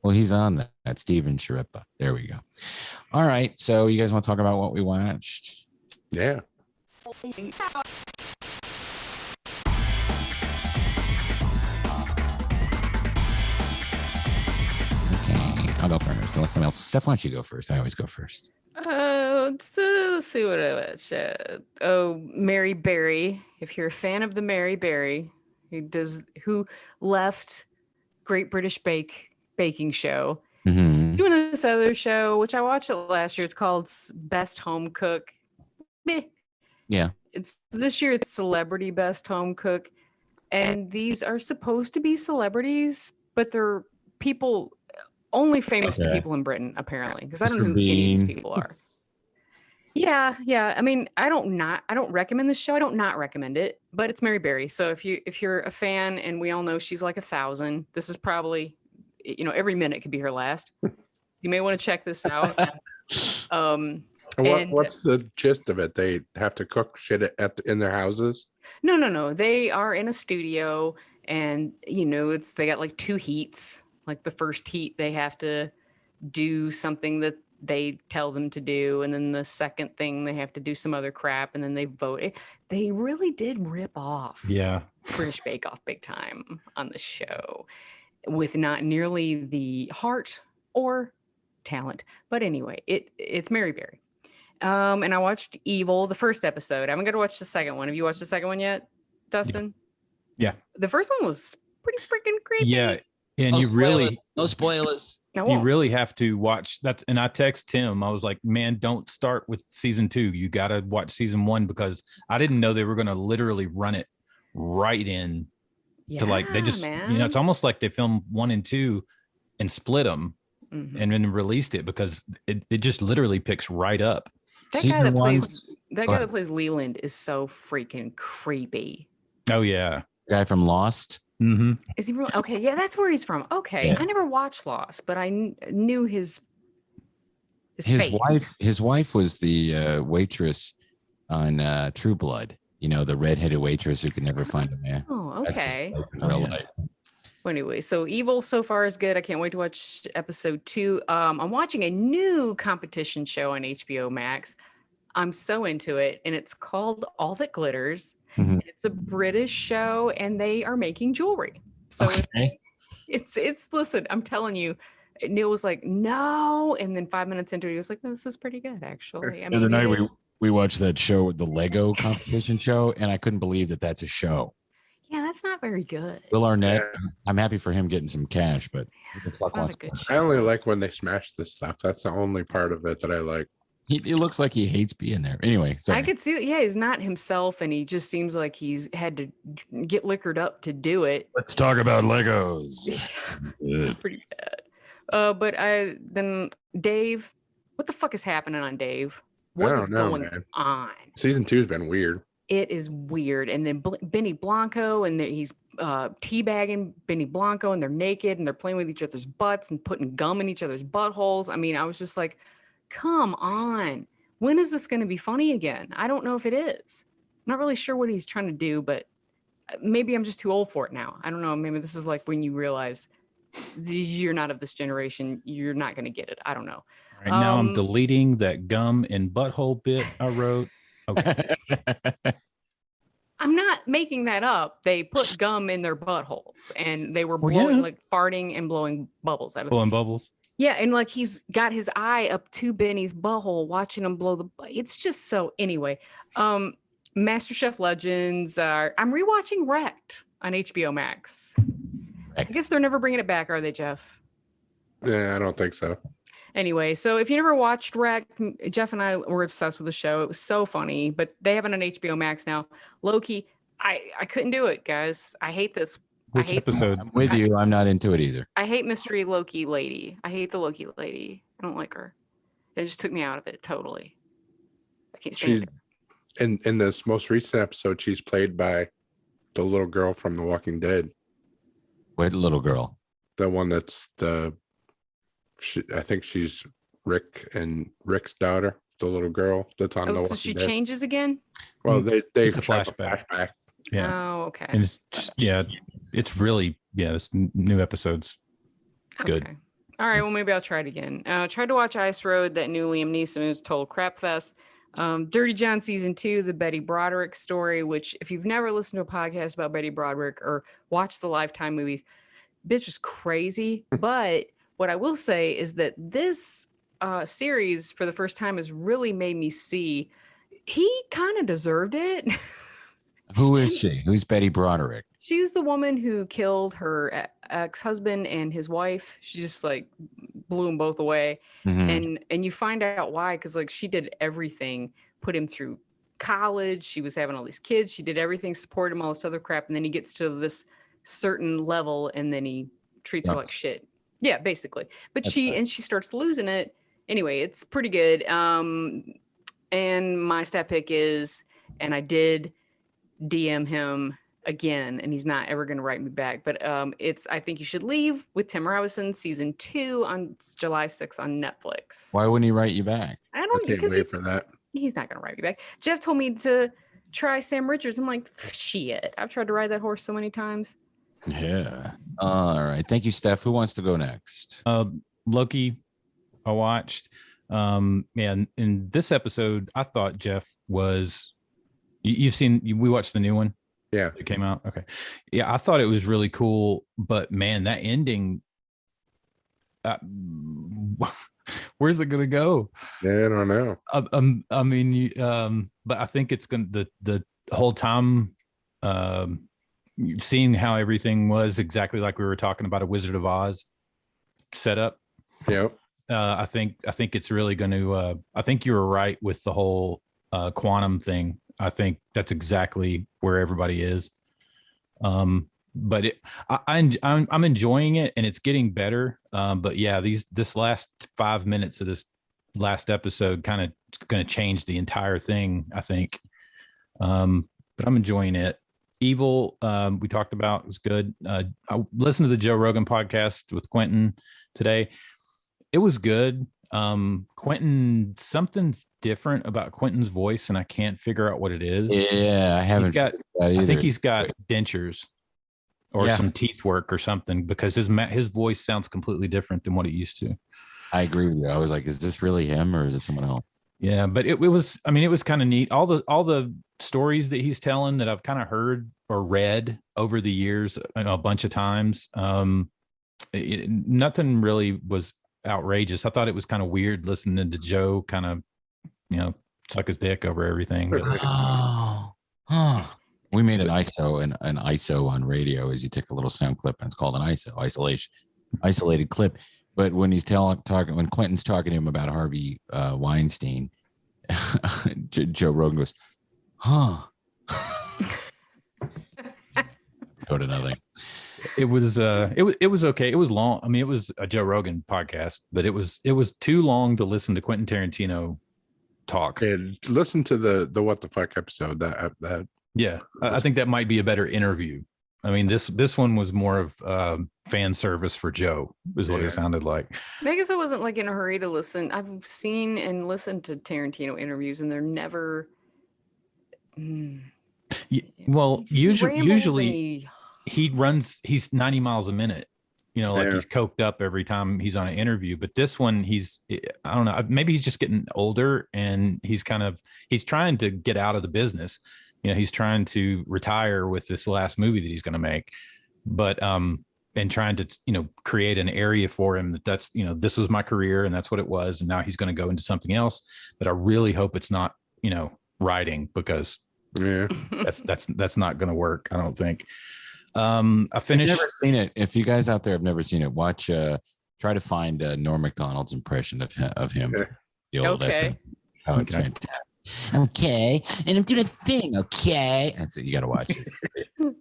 Well, he's on that. Steven Sharippa. There we go. All right. So you guys want to talk about what we watched? Yeah. Okay. I'll go first. Unless someone else. Steph, why don't you go first? I always go first. Let's see what I watched. Mary Berry. If you're a fan of the Mary Berry, who left Great British Baking Show, doing this other show, which I watched it last year. It's called Best Home Cook. Yeah. This year it's Celebrity Best Home Cook, and these are supposed to be celebrities, but they're people only famous to people in Britain, apparently, because I don't know who any of these people are. Yeah. I mean, I don't recommend this show. I don't not recommend it, but it's Mary Berry. So if you're a fan, and we all know she's like 1,000, this is probably, every minute could be her last. You may want to check this out. What's the gist of it? They have to cook shit in their houses? No. They are in a studio, and they got like 2 heats. Like the first heat, they have to do something that they tell them to do, and then the second thing they have to do some other crap, and then they vote. They really did rip off British Bake Off big time on the show, with not nearly the heart or talent. But anyway, it's Mary Berry. And I watched Evil, the first episode. I'm gonna watch the second one. Have you watched the second one yet, Dustin? Yeah. The first one was pretty freaking creepy. Yeah. And you really no spoilers. You really have to watch that. And I text Tim, I was like, man, don't start with season 2. You got to watch season 1 because I didn't know they were going to literally run it right in to like, they just, man. it's almost like they filmed 1 and 2 and split them and then released it because it just literally picks right up. That guy that plays Leland is so freaking creepy. Oh yeah. Guy from Lost. Mm-hmm. Is he really? Okay, yeah, that's where he's from. Okay, yeah. I never watched Lost, but I knew his face. His wife was the waitress on True Blood. You know, the redheaded waitress who could never find a man. Oh, okay. Life. Well, anyway, so Evil so far is good. I can't wait to watch episode 2. I'm watching a new competition show on HBO Max. I'm so into it, and it's called All That Glitters. Mm-hmm. It's a British show, and they are making jewelry. So it's listen, I'm telling you, Neil was like, no, and then 5 minutes into it, he was like, no, this is pretty good, actually. The other night we watched that show with the Lego competition show, and I couldn't believe that that's a show. Yeah, that's not very good. Will Arnett, I'm happy for him getting some cash, but it's not a good show. I only like when they smash this stuff. That's the only part of it that I like. He looks like he hates being there. Anyway, sorry. I could see that. Yeah, he's not himself, and he just seems like he's had to get liquored up to do it. Let's talk about Legos. It's pretty bad. But then Dave, what the fuck is happening on Dave? What is going on? Season 2 has been weird. It is weird. And then Benny Blanco, and he's teabagging Benny Blanco, and they're naked, and they're playing with each other's butts and putting gum in each other's buttholes. I mean, I was just like, come on. When is this going to be funny again? I don't know if it is. I'm not really sure what he's trying to do, but maybe I'm just too old for it now. I don't know. Maybe this is like when you realize you're not of this generation. You're not going to get it. I don't know. Right now I'm deleting that gum and butthole bit I wrote. Okay. I'm not making that up. They put gum in their buttholes, and they were blowing, like farting and blowing bubbles out of it. Blowing bubbles? Yeah, and like he's got his eye up to Benny's butthole, watching him blow it's just so. Anyway, MasterChef Legends. I'm rewatching Wrecked on HBO Max. I guess they're never bringing it back, are they, Jeff? Yeah, I don't think so. Anyway, so if you never watched Wrecked, Jeff and I were obsessed with the show. It was so funny, but they have it on HBO Max now. Loki, I couldn't do it, guys. I hate this. Which episode? I'm with you. I'm not into it either. I hate mystery Loki lady. I hate the Loki lady. I don't like her. It just took me out of it totally. I can't stand it. In this most recent episode, she's played by the little girl from The Walking Dead. What little girl? The one that's I think she's Rick and Rick's daughter, the little girl that's on The Walking Dead. So she changes again? Well, they it's a flashback. Yeah. Oh, okay. And it's just, it's really, it's new episodes. Good. Okay. All right. Well, maybe I'll try it again. Tried to watch Ice Road, that new Liam Neeson's total crap fest. Dirty John season 2, the Betty Broderick story, which if you've never listened to a podcast about Betty Broderick or watched the Lifetime movies, bitch was crazy. But what I will say is that this series for the first time has really made me see he kind of deserved it. Who is she? Who's Betty Broderick? She's the woman who killed her ex-husband and his wife. She just like blew them both away. Mm-hmm. And you find out why, because like she did everything, put him through college. She was having all these kids. She did everything, support him, all this other crap. And then he gets to this certain level and then he treats her like shit. Yeah, basically. But she starts losing it. Anyway, it's pretty good. And my stat pick is, and I did DM him again, and he's not ever going to write me back, but it's I Think You Should Leave with Tim Robinson, season 2 on July 6th on Netflix. Why wouldn't he write you back? I don't can't wait for that. He's not going to write me back. Jeff told me to try Sam Richards. I'm like, shit, I've tried to ride that horse so many times. Yeah. All right. Thank you, Steph. Who wants to go next? Loki, I watched. In this episode, I thought Jeff was. You've seen? We watched the new one. Yeah, it came out. Okay, yeah, I thought it was really cool, but man, that ending. Where's it gonna go? Yeah, I don't know. I mean, but I think it's gonna the whole time seeing how everything was exactly like we were talking about a Wizard of Oz setup. Yep. I think it's really going to. I think you were right with the whole quantum thing. I think that's exactly where everybody is. But I'm enjoying it, and it's getting better. But yeah, this last 5 minutes of this last episode kind of going to change the entire thing, I think. But I'm enjoying it. Evil, we talked about, was good. I listened to the Joe Rogan podcast with Quentin today. It was good. Quentin, something's different about Quentin's voice, and I can't figure out what it is. Yeah, I haven't. I think he's got dentures or some teeth work or something, because his voice sounds completely different than what it used to. I agree with you. I was like, is this really him or is it someone else? Yeah, but it was, I mean, it was kind of neat. All the stories that he's telling that I've kind of heard or read over the years, a bunch of times. Nothing really was outrageous. I thought it was kind of weird listening to Joe kind of, suck his dick over everything. But, we made an ISO on radio is you take a little sound clip and it's called an isolated clip. But when he's when Quentin's talking to him about Harvey Weinstein, Joe Rogan goes, "Huh." Go to nothing. It was okay. It was long. I mean, it was a Joe Rogan podcast, but it was too long to listen to Quentin Tarantino talk. And listen to the What the Fuck episode. That yeah, I think that might be a better interview. I mean, this one was more of fan service for Joe, is what it sounded like. I guess I wasn't like in a hurry to listen. I've seen and listened to Tarantino interviews, and they're never. Well, usually he's 90 miles a minute. He's coked up every time he's on an interview. But this one, I don't know, maybe he's just getting older, and he's trying to get out of the business. He's trying to retire with this last movie that he's going to make, but and trying to create an area for him that's this was my career and that's what it was, and now he's going to go into something else. But I really hope it's not writing, because that's not going to work, I don't think. I finished. I've never seen it. If you guys out there have never seen it, watch. Try to find Norm Macdonald's impression of him. The old Okay. Oh, it's fantastic. Okay, and I'm doing a thing. Okay, that's it. You got to watch it.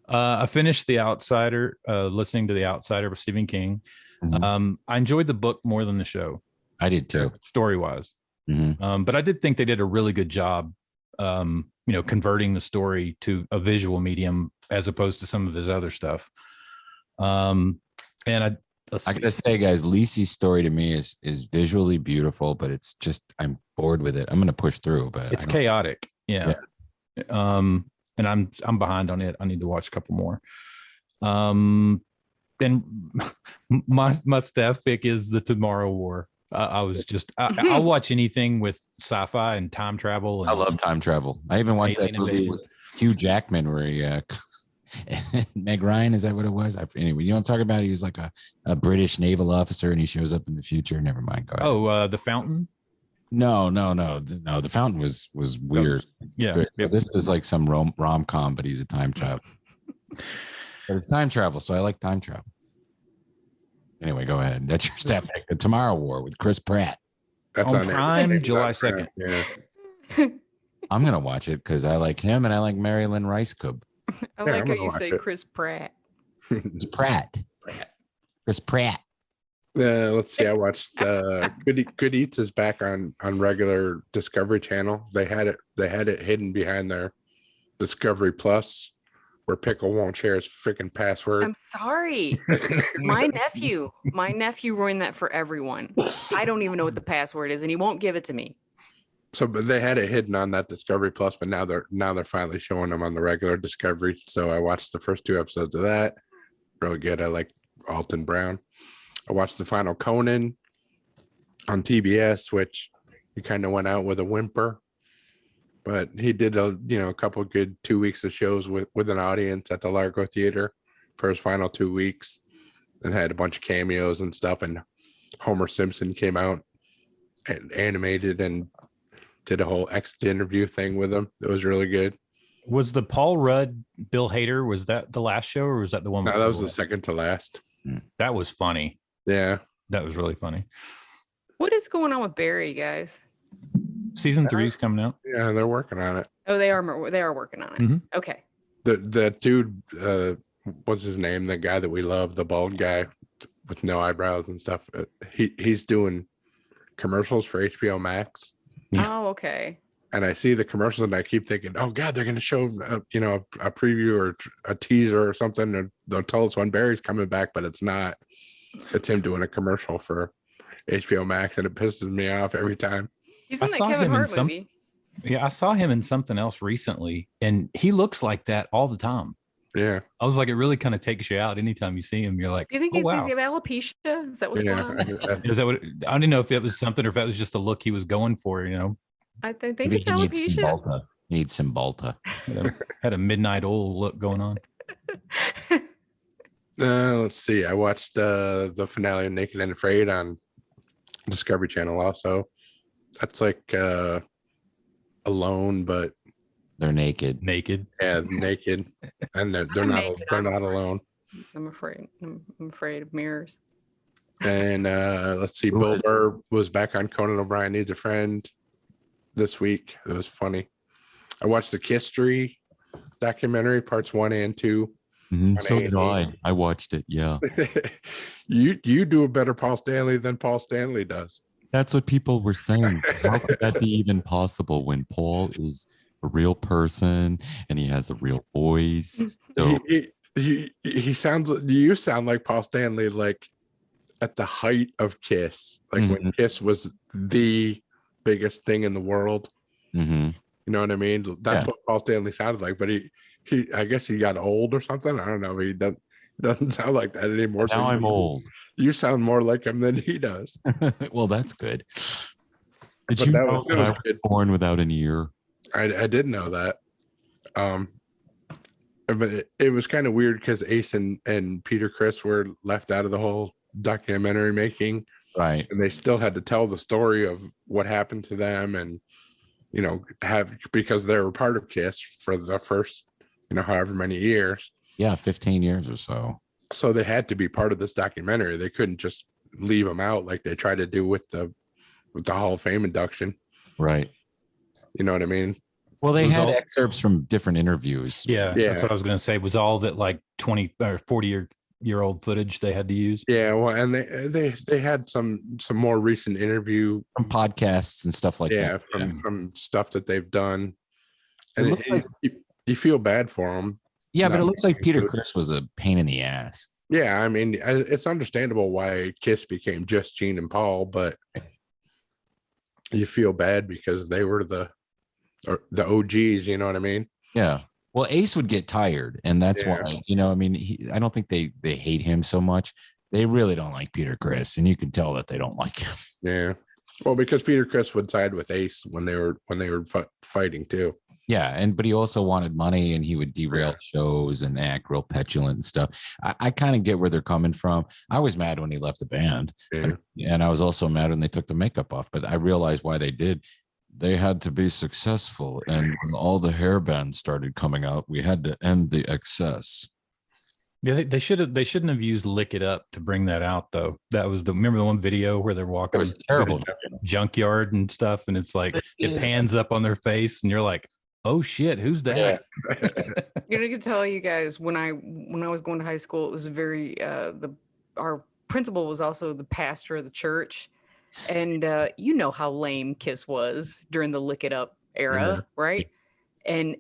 I finished The Outsider, listening to The Outsider with Stephen King. Mm-hmm. I enjoyed the book more than the show. I did too, story wise. Mm-hmm. But I did think they did a really good job, converting the story to a visual medium as opposed to some of his other stuff. And I gotta say, guys, Lisi's story to me is visually beautiful, but it's just I'm bored with it. I'm gonna push through, but it's chaotic. Yeah. And I'm behind on it. I need to watch a couple more. And my staff pick is the Tomorrow War. I'll watch anything with sci-fi and time travel. And I love time travel. I even watched that movie with Hugh Jackman where he Meg Ryan, is that what it was? Anyway, you know what I'm talking about? He was like a British naval officer and he shows up in the future. Never mind. Go ahead. Oh, The Fountain? No. The Fountain was weird. Yeah. But this is like some rom-com, but he's a time travel. But it's time travel, so I like time travel. Anyway, go ahead. That's your step pick. The Tomorrow War with Chris Pratt. That's on Prime, July 2nd. Yeah. I'm gonna watch it because I like him and I like Marilyn Rice Coob. I like how you say Chris Pratt. It's Pratt. Chris Pratt. Let's see. I watched Good Eats is back on regular Discovery Channel. They had it hidden behind their Discovery Plus, where Pickle won't share his freaking password. I'm sorry. My nephew ruined that for everyone. I don't even know what the password is, and he won't give it to me. So, but they had it hidden on that Discovery Plus, but now they're finally showing them on the regular Discovery. So I watched the first 2 episodes of that. Really good. I like Alton Brown. I watched the final Conan on TBS, which he kind of went out with a whimper, but he did a couple of good 2 weeks of shows with an audience at the Largo Theater for his final 2 weeks, and had a bunch of cameos and stuff. And Homer Simpson came out and animated and did a whole exit interview thing with him. It was really good. Was the Paul Rudd, Bill Hader, was that the last show, or was that the one? No, that was the second to last. That was funny. Yeah. That was really funny. What is going on with Barry, guys? Season 3 is coming out. Yeah, they're working on it. Oh, they are working on it. Mm-hmm. Okay. The dude, what's his name? The guy that we love, the bald guy with no eyebrows and stuff. He's doing commercials for HBO Max. Yeah. Oh, okay. And I see the commercials and I keep thinking, oh God, they're going to show, a preview or a teaser or something. And they'll tell us when Barry's coming back, but it's not. It's him doing a commercial for HBO Max, and it pisses me off every time. He's in that Kevin Hart movie. Yeah, I saw him in something else recently, and he looks like that all the time. Yeah. I was like, it really kind of takes you out anytime you see him. You're like, do you think oh, wow. he's alopecia? Is that what's going on? Is that what? I didn't know if it was something or if that was just the look he was going for. I think it's alopecia. Needs some Balta. Had a midnight oil look going on. Let's see. I watched the finale of Naked and Afraid on Discovery Channel. Also, that's like alone, but they're naked. Yeah, naked, and they're not alone. I'm afraid of mirrors. And let's see. Bill Burr was back on Conan O'Brien Needs a Friend this week. It was funny. I watched the Kiss Tree documentary, parts 1 and 2. Mm-hmm. So did I. I watched it. Yeah. You do a better Paul Stanley than Paul Stanley does. That's what people were saying. How could that be even possible when Paul is a real person and he has a real voice? So he sounds. You sound like Paul Stanley, like at the height of Kiss, like when Kiss was the biggest thing in the world. Mm-hmm. You know what I mean? That's what Paul Stanley sounded like. But he I guess he got old or something. I don't know. He doesn't sound like that anymore. Now I'm old. You sound more like him than he does. Well, that's good. Did you know that I was born without an ear? I did know that. But it was kind of weird because Ace and Peter Criss were left out of the whole documentary making. Right. And they still had to tell the story of what happened to them and, because they were part of Kiss for the first, however many years. Yeah, 15 years or so. So they had to be part of this documentary. They couldn't just leave them out like they tried to do with the Hall of Fame induction. Right. You know what I mean? Well, they had excerpts from different interviews. Yeah, that's what I was going to say. Was all that like 20 or 40-year-old footage they had to use? Yeah, well, and they had some more recent interview from podcasts and stuff like that. From stuff that they've done. And you feel bad for them. Yeah, but it looks like Peter Criss was a pain in the ass. Yeah, I mean, it's understandable why Kiss became just Gene and Paul, but you feel bad because they were the OGs, you know what I mean? Yeah. Well, Ace would get tired, and that's why, I don't think they hate him so much. They really don't like Peter Criss, and you can tell that they don't like him. Yeah. Well, because Peter Criss would side with Ace when they were fighting too. Yeah, but he also wanted money, and he would derail shows and act real petulant and stuff. I kind of get where they're coming from. I was mad when he left the band, and I was also mad when they took the makeup off. But I realized why they did. They had to be successful, and when all the hair bands started coming out, we had to end the excess. Yeah, they shouldn't have used "Lick It Up" to bring that out, though. That was remember the one video where they're walking terrible junkyard and stuff, and it's like it pans up on their face, and you're like, oh shit, who's that? Yeah. I can tell you guys when I was going to high school, it was very our principal was also the pastor of the church, and you know how lame Kiss was during the Lick It Up era, right? And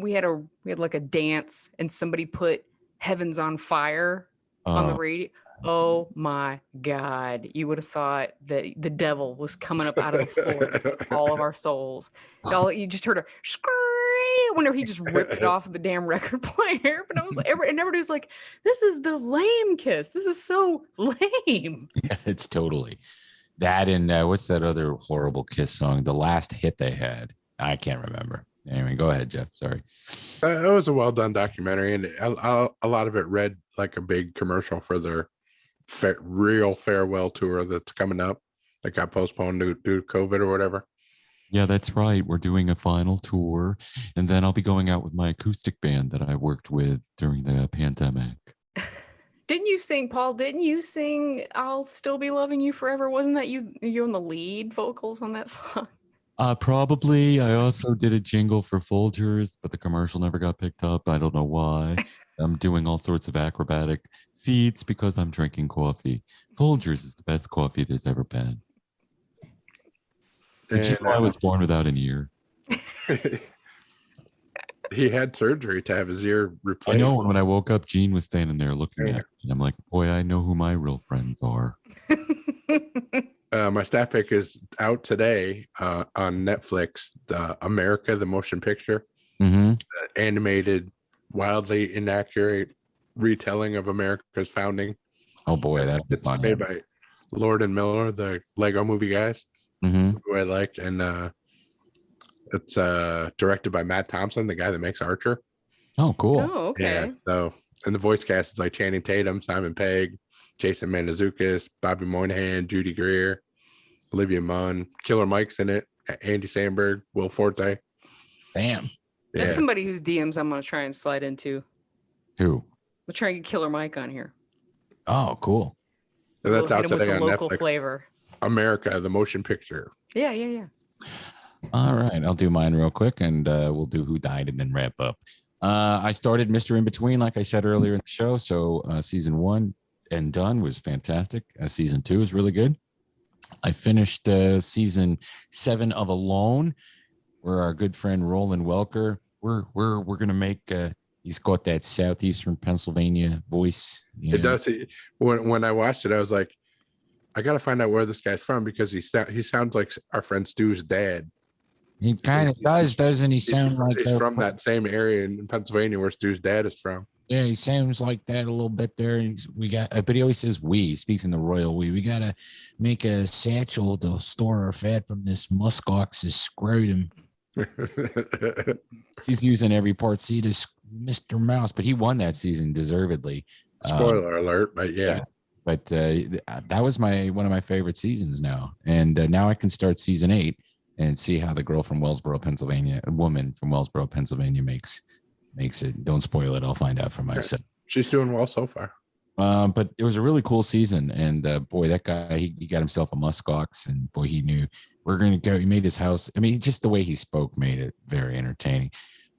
we had like a dance, and somebody put Heaven's on Fire on the radio. Oh my God. You would have thought that the devil was coming up out of the floor with all of our souls. You just heard a scream whenever he just ripped it off of the damn record player. But I was like, and everybody's like, this is the lame Kiss. This is so lame. Yeah, it's totally that. And what's that other horrible Kiss song? The last hit they had. I can't remember. Anyway, go ahead, Jeff. Sorry. It was a well done documentary, and a lot of it read like a big commercial for their real farewell tour that's coming up that got postponed due to COVID or whatever. Yeah, that's right. We're doing a final tour, and then I'll be going out with my acoustic band that I worked with during the pandemic. Didn't you sing, Paul? Didn't you sing "I'll Still Be Loving You Forever"? Wasn't that you on the lead vocals on that song? Probably. I also did a jingle for Folgers, but the commercial never got picked up. I don't know why. I'm doing all sorts of acrobatic feats because I'm drinking coffee. Folgers is the best coffee there's ever been. Did you know I was born without an ear? He had surgery to have his ear replaced. I know. When I woke up, Gene was standing there looking at me. And I'm like, boy, I know who my real friends are. My staff pick is out today on Netflix. America, the motion picture, animated, wildly inaccurate retelling of America's founding. Oh boy, that's fun. Made by Lord and Miller, the Lego movie guys, who I like, and it's directed by Matt Thompson, the guy that makes Archer. Oh, cool. Oh, okay. Yeah. So, and the voice cast is like Channing Tatum, Simon Pegg, Jason Mantzoukas, Bobby Moynihan, Judy Greer, Olivia Munn, Killer Mike's in it, Andy Samberg, Will Forte. Damn. That's somebody whose DMs I'm going to try and slide into. Who? We'll try and get Killer Mike on here. Oh, cool. So that's out today on local Netflix. Flavor. America, the motion picture. Yeah. All right. I'll do mine real quick, and we'll do Who Died and then wrap up. I started Mr. Inbetween, like I said earlier in the show. So season 1 and done was fantastic. Season 2 is really good. I finished season 7 of Alone, where our good friend Roland Welker, we're gonna make. He's got that southeastern Pennsylvania voice. It does. When I watched it, I was like, I got to find out where this guy's from because he sounds like our friend Stu's dad. He kind of does, doesn't he? Sound like he's from that same area in Pennsylvania where Stu's dad is from. Yeah, he sounds like that a little bit there. But he always says we. He speaks in the royal we. We gotta make a satchel to store our fat from this muskox's scrotum. He's using every part. See this Mr. Mouse, but he won that season deservedly. Spoiler alert, but yeah. But that was one of my favorite seasons now, and now I can start season 8 and see how the girl from Wellsboro, Pennsylvania, a woman from Wellsboro, Pennsylvania, makes it. Don't spoil it. I'll find out for myself. She's doing well so far. But it was a really cool season, and boy, that guy he got himself a muskox, and boy, he knew we're gonna go. He made his house. I mean, just the way he spoke made it very entertaining.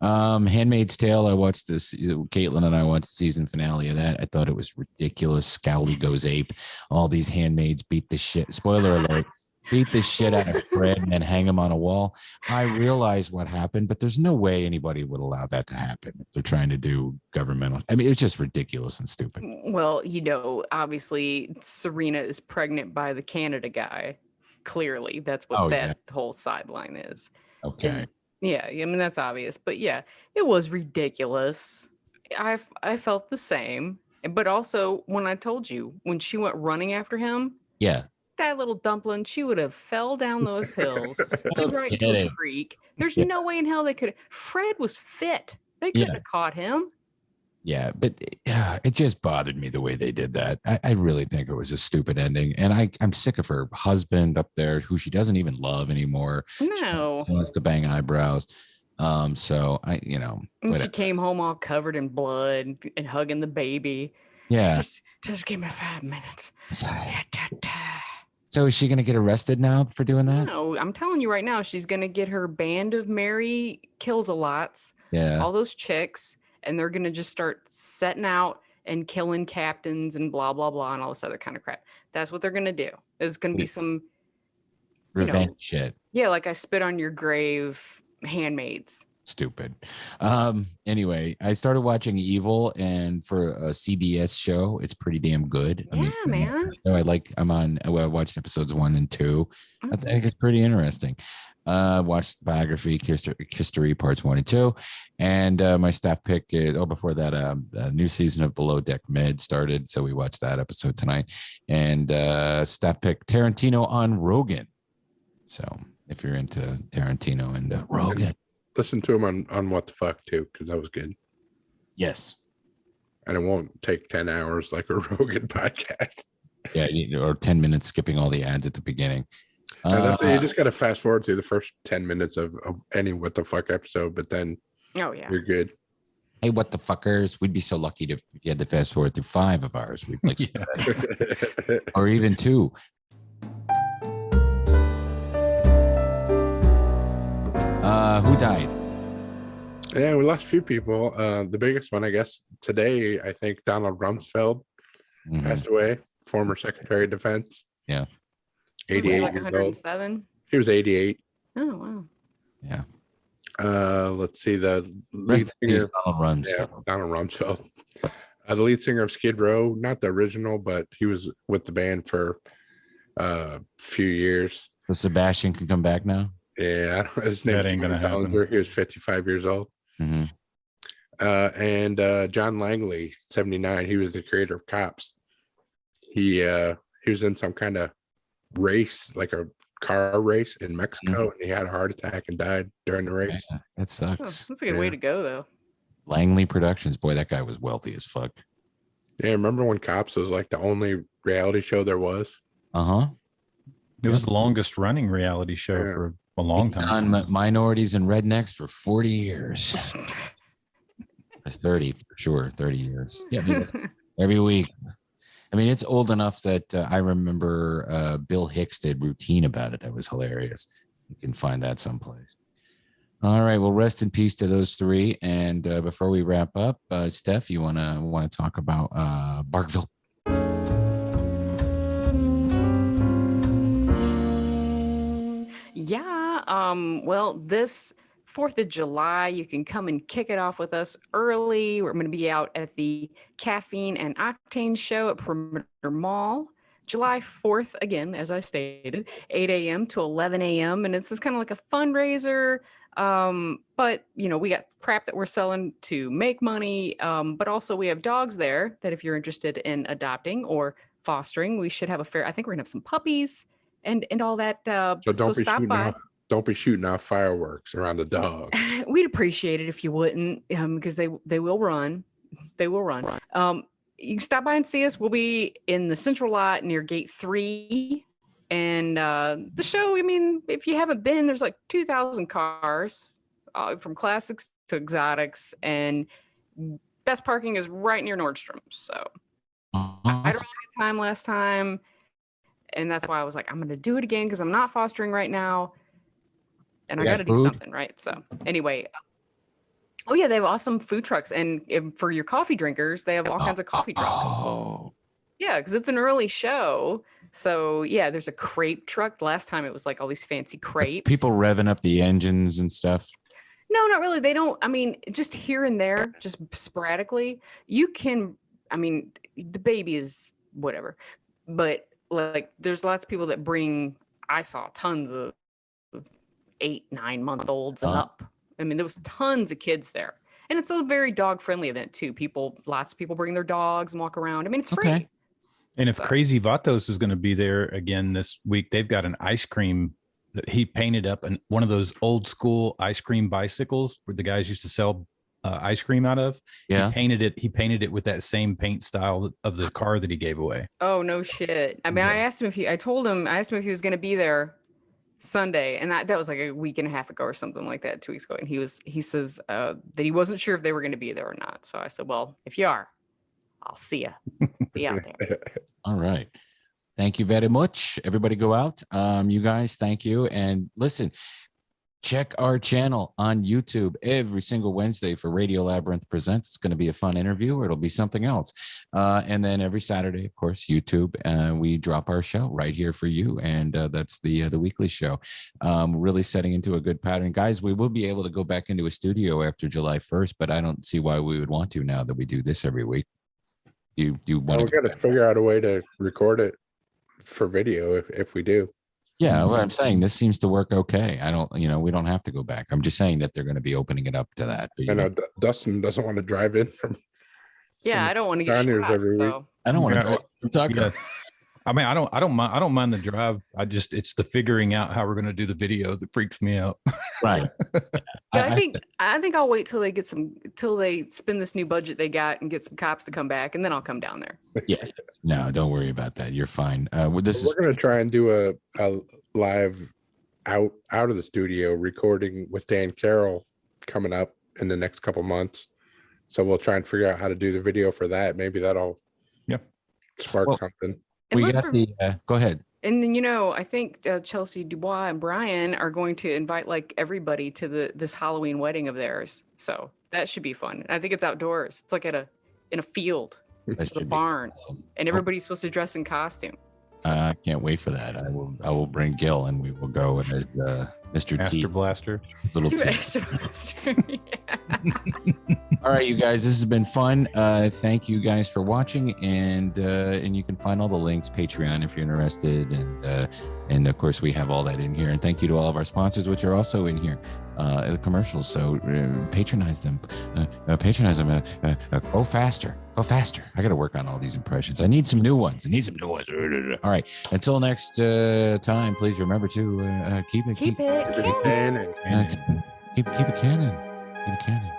Handmaid's Tale. I watched this. Caitlin and I watched the season finale of that. I thought it was ridiculous. Scowly goes ape. All these handmaids beat the shit. Spoiler alert. Beat the shit out of Fred and then hang him on a wall. I realize what happened, but there's no way anybody would allow that to happen if they're trying to do governmental. I mean, it's just ridiculous and stupid. Well, obviously Serena is pregnant by the Canada guy. Clearly, that's what whole sideline is. Okay. And, yeah, I mean, that's obvious. But yeah, it was ridiculous. I felt the same. But also, when I told you, when she went running after him. Yeah. That little dumpling, she would have fell down those hills, right into a creek. There's no way in hell they could. Fred was fit. They couldn't have caught him. Yeah, but it just bothered me the way they did that. I really think it was a stupid ending, and I'm sick of her husband up there, who she doesn't even love anymore. No, she wants to bang eyebrows. So and she came home all covered in blood and hugging the baby. Yeah, just give me 5 minutes. So is she going to get arrested now for doing that? No, I'm telling you right now, she's going to get her band of Mary Kills-a-lots, all those chicks, and they're going to just start setting out and killing captains and blah, blah, blah, and all this other kind of crap. That's what they're going to do. It's going to be some revenge shit. Yeah, like I spit on your grave handmaids. Stupid. Anyway, I started watching Evil, and for a CBS show, it's pretty damn good. Yeah, man. I watched episodes 1 and 2. I think it's pretty interesting. Watched Biography, History Parts 1 and 2. And my staff pick is, before that, a new season of Below Deck Med started. So we watched that episode tonight. And staff pick Tarantino on Rogan. So if you're into Tarantino and Rogan. Listen to him on What the Fuck too, because that was good. Yes. And it won't take 10 hours like a Rogan podcast. Yeah, or 10 minutes skipping all the ads at the beginning. And that's you just got to fast forward through the first 10 minutes of any what the fuck episode, but then you're good. Hey, what the fuckers? We'd be so lucky if you had to fast forward through 5 of ours. We'd like or even 2. Who died? Yeah, we lost a few people. The biggest one, I guess, today, I think Donald Rumsfeld passed away, former Secretary of Defense. Yeah. 88 like 107? He was 88. Oh, wow. Yeah. Let's see, the lead singer, Donald Rumsfeld. Yeah, Donald Rumsfeld. The lead singer of Skid Row, not the original, but he was with the band for a few years. So Sebastian can come back now? Yeah, his name ain't gonna happen. He was 55 years old. Mm-hmm. And John Langley, 79. He was the creator of Cops. He was in some kind of race, like a car race in Mexico, and he had a heart attack and died during the race. Yeah, that sucks. Oh, that's a good way to go, though. Langley Productions, boy, that guy was wealthy as fuck. Yeah, remember when Cops was like the only reality show there was? It was the longest running reality show for a long time. On minorities and rednecks for 40 years. Or 30 for sure, 30 years. Yeah, every week. I mean, it's old enough that I remember Bill Hicks did routine about it. That was hilarious. You can find that someplace. All right. Well, rest in peace to those 3. And before we wrap up, Steph, you want to talk about Barkville? Yeah. Well, this 4th of July, you can come and kick it off with us early. We're going to be out at the Caffeine and Octane show at Perimeter Mall. July 4th, again, as I stated, 8 a.m. to 11 a.m. And it's just kind of like a fundraiser. But, we got crap that we're selling to make money. But also we have dogs there that if you're interested in adopting or fostering, we should have a fair, I think we're going to have some puppies and all that. So stop by. Don't be shooting off fireworks around the dog. We'd appreciate it if you wouldn't, because they will run. They will run. You can stop by and see us. We'll be in the central lot near gate 3. And the show, I mean, if you haven't been, there's like 2,000 cars from classics to exotics. And best parking is right near Nordstrom. So I had a really good time last time. And that's why I was like, I'm going to do it again because I'm not fostering right now. And I got to do something, right? So anyway, oh yeah, they have awesome food trucks. And for your coffee drinkers, they have all kinds of coffee trucks. Oh. Yeah, because it's an early show. So yeah, there's a crepe truck. Last time it was like all these fancy crepes. People revving up the engines and stuff. No, not really. They don't. I mean, just here and there, just sporadically. You can, I mean, the baby is whatever. But like, there's lots of people that bring, I saw tons of 8-9 month olds and up. I mean, there was tons of kids there, and it's a very dog friendly event too. Lots of people bring their dogs and walk around. I mean, it's free. And if Crazy Vatos is going to be there again this week, they've got an ice cream that he painted up, and one of those old school ice cream bicycles where the guys used to sell ice cream out of. Yeah, he painted it with that same paint style of the car that he gave away. Oh no shit! I mean, I asked him if he was going to be there Sunday, and that was like a week and a half ago or something like that, 2 weeks ago. And he says that he wasn't sure if they were going to be there or not. So I said, well, if you are, I'll see you. Be out there. All right. Thank you very much. Everybody go out. You guys, thank you. And listen, check our channel on YouTube every single Wednesday for Radio Labyrinth Presents. It's going to be a fun interview, or it'll be something else. And then every Saturday, of course, YouTube, we drop our show right here for you. And that's the weekly show. Really setting into a good pattern. Guys, we will be able to go back into a studio after July 1st, but I don't see why we would want to now that we do this every week. You want to got to figure out a way to record it for video if we do. Yeah, what I'm saying, this seems to work okay. We don't have to go back. I'm just saying that they're going to be opening it up to that. But, I know Dustin doesn't want to drive in from. Yeah, I don't want to get shot. Every week. I don't want to talk. Yeah. I mean, I don't mind the drive. It's the figuring out how we're going to do the video that freaks me out. Right. I think I'll wait till they spend this new budget they got and get some cops to come back, and then I'll come down there. Yeah. No, don't worry about that. You're fine. We're going to try and do a live out of the studio recording with Dan Carroll coming up in the next couple months. So we'll try and figure out how to do the video for that. Maybe that'll spark something. We got the go ahead. And then, I think Chelsea Dubois and Brian are going to invite like everybody to this Halloween wedding of theirs. So that should be fun. I think it's outdoors. It's like in a field, a barn, awesome. And everybody's supposed to dress in costume. I can't wait for that. I will bring Gil and we will go as Mr. Master T. Blaster. Little T. Master Blaster. All right, you guys, this has been fun. Thank you guys for watching, and you can find all the links, Patreon if you're interested, and of course we have all that in here. And thank you to all of our sponsors, which are also in here, the commercials. So patronize them, Go faster. I got to work on all these impressions. I need some new ones. All right, until next time, please remember to keep it canon. Keep it canon. Keep it canon.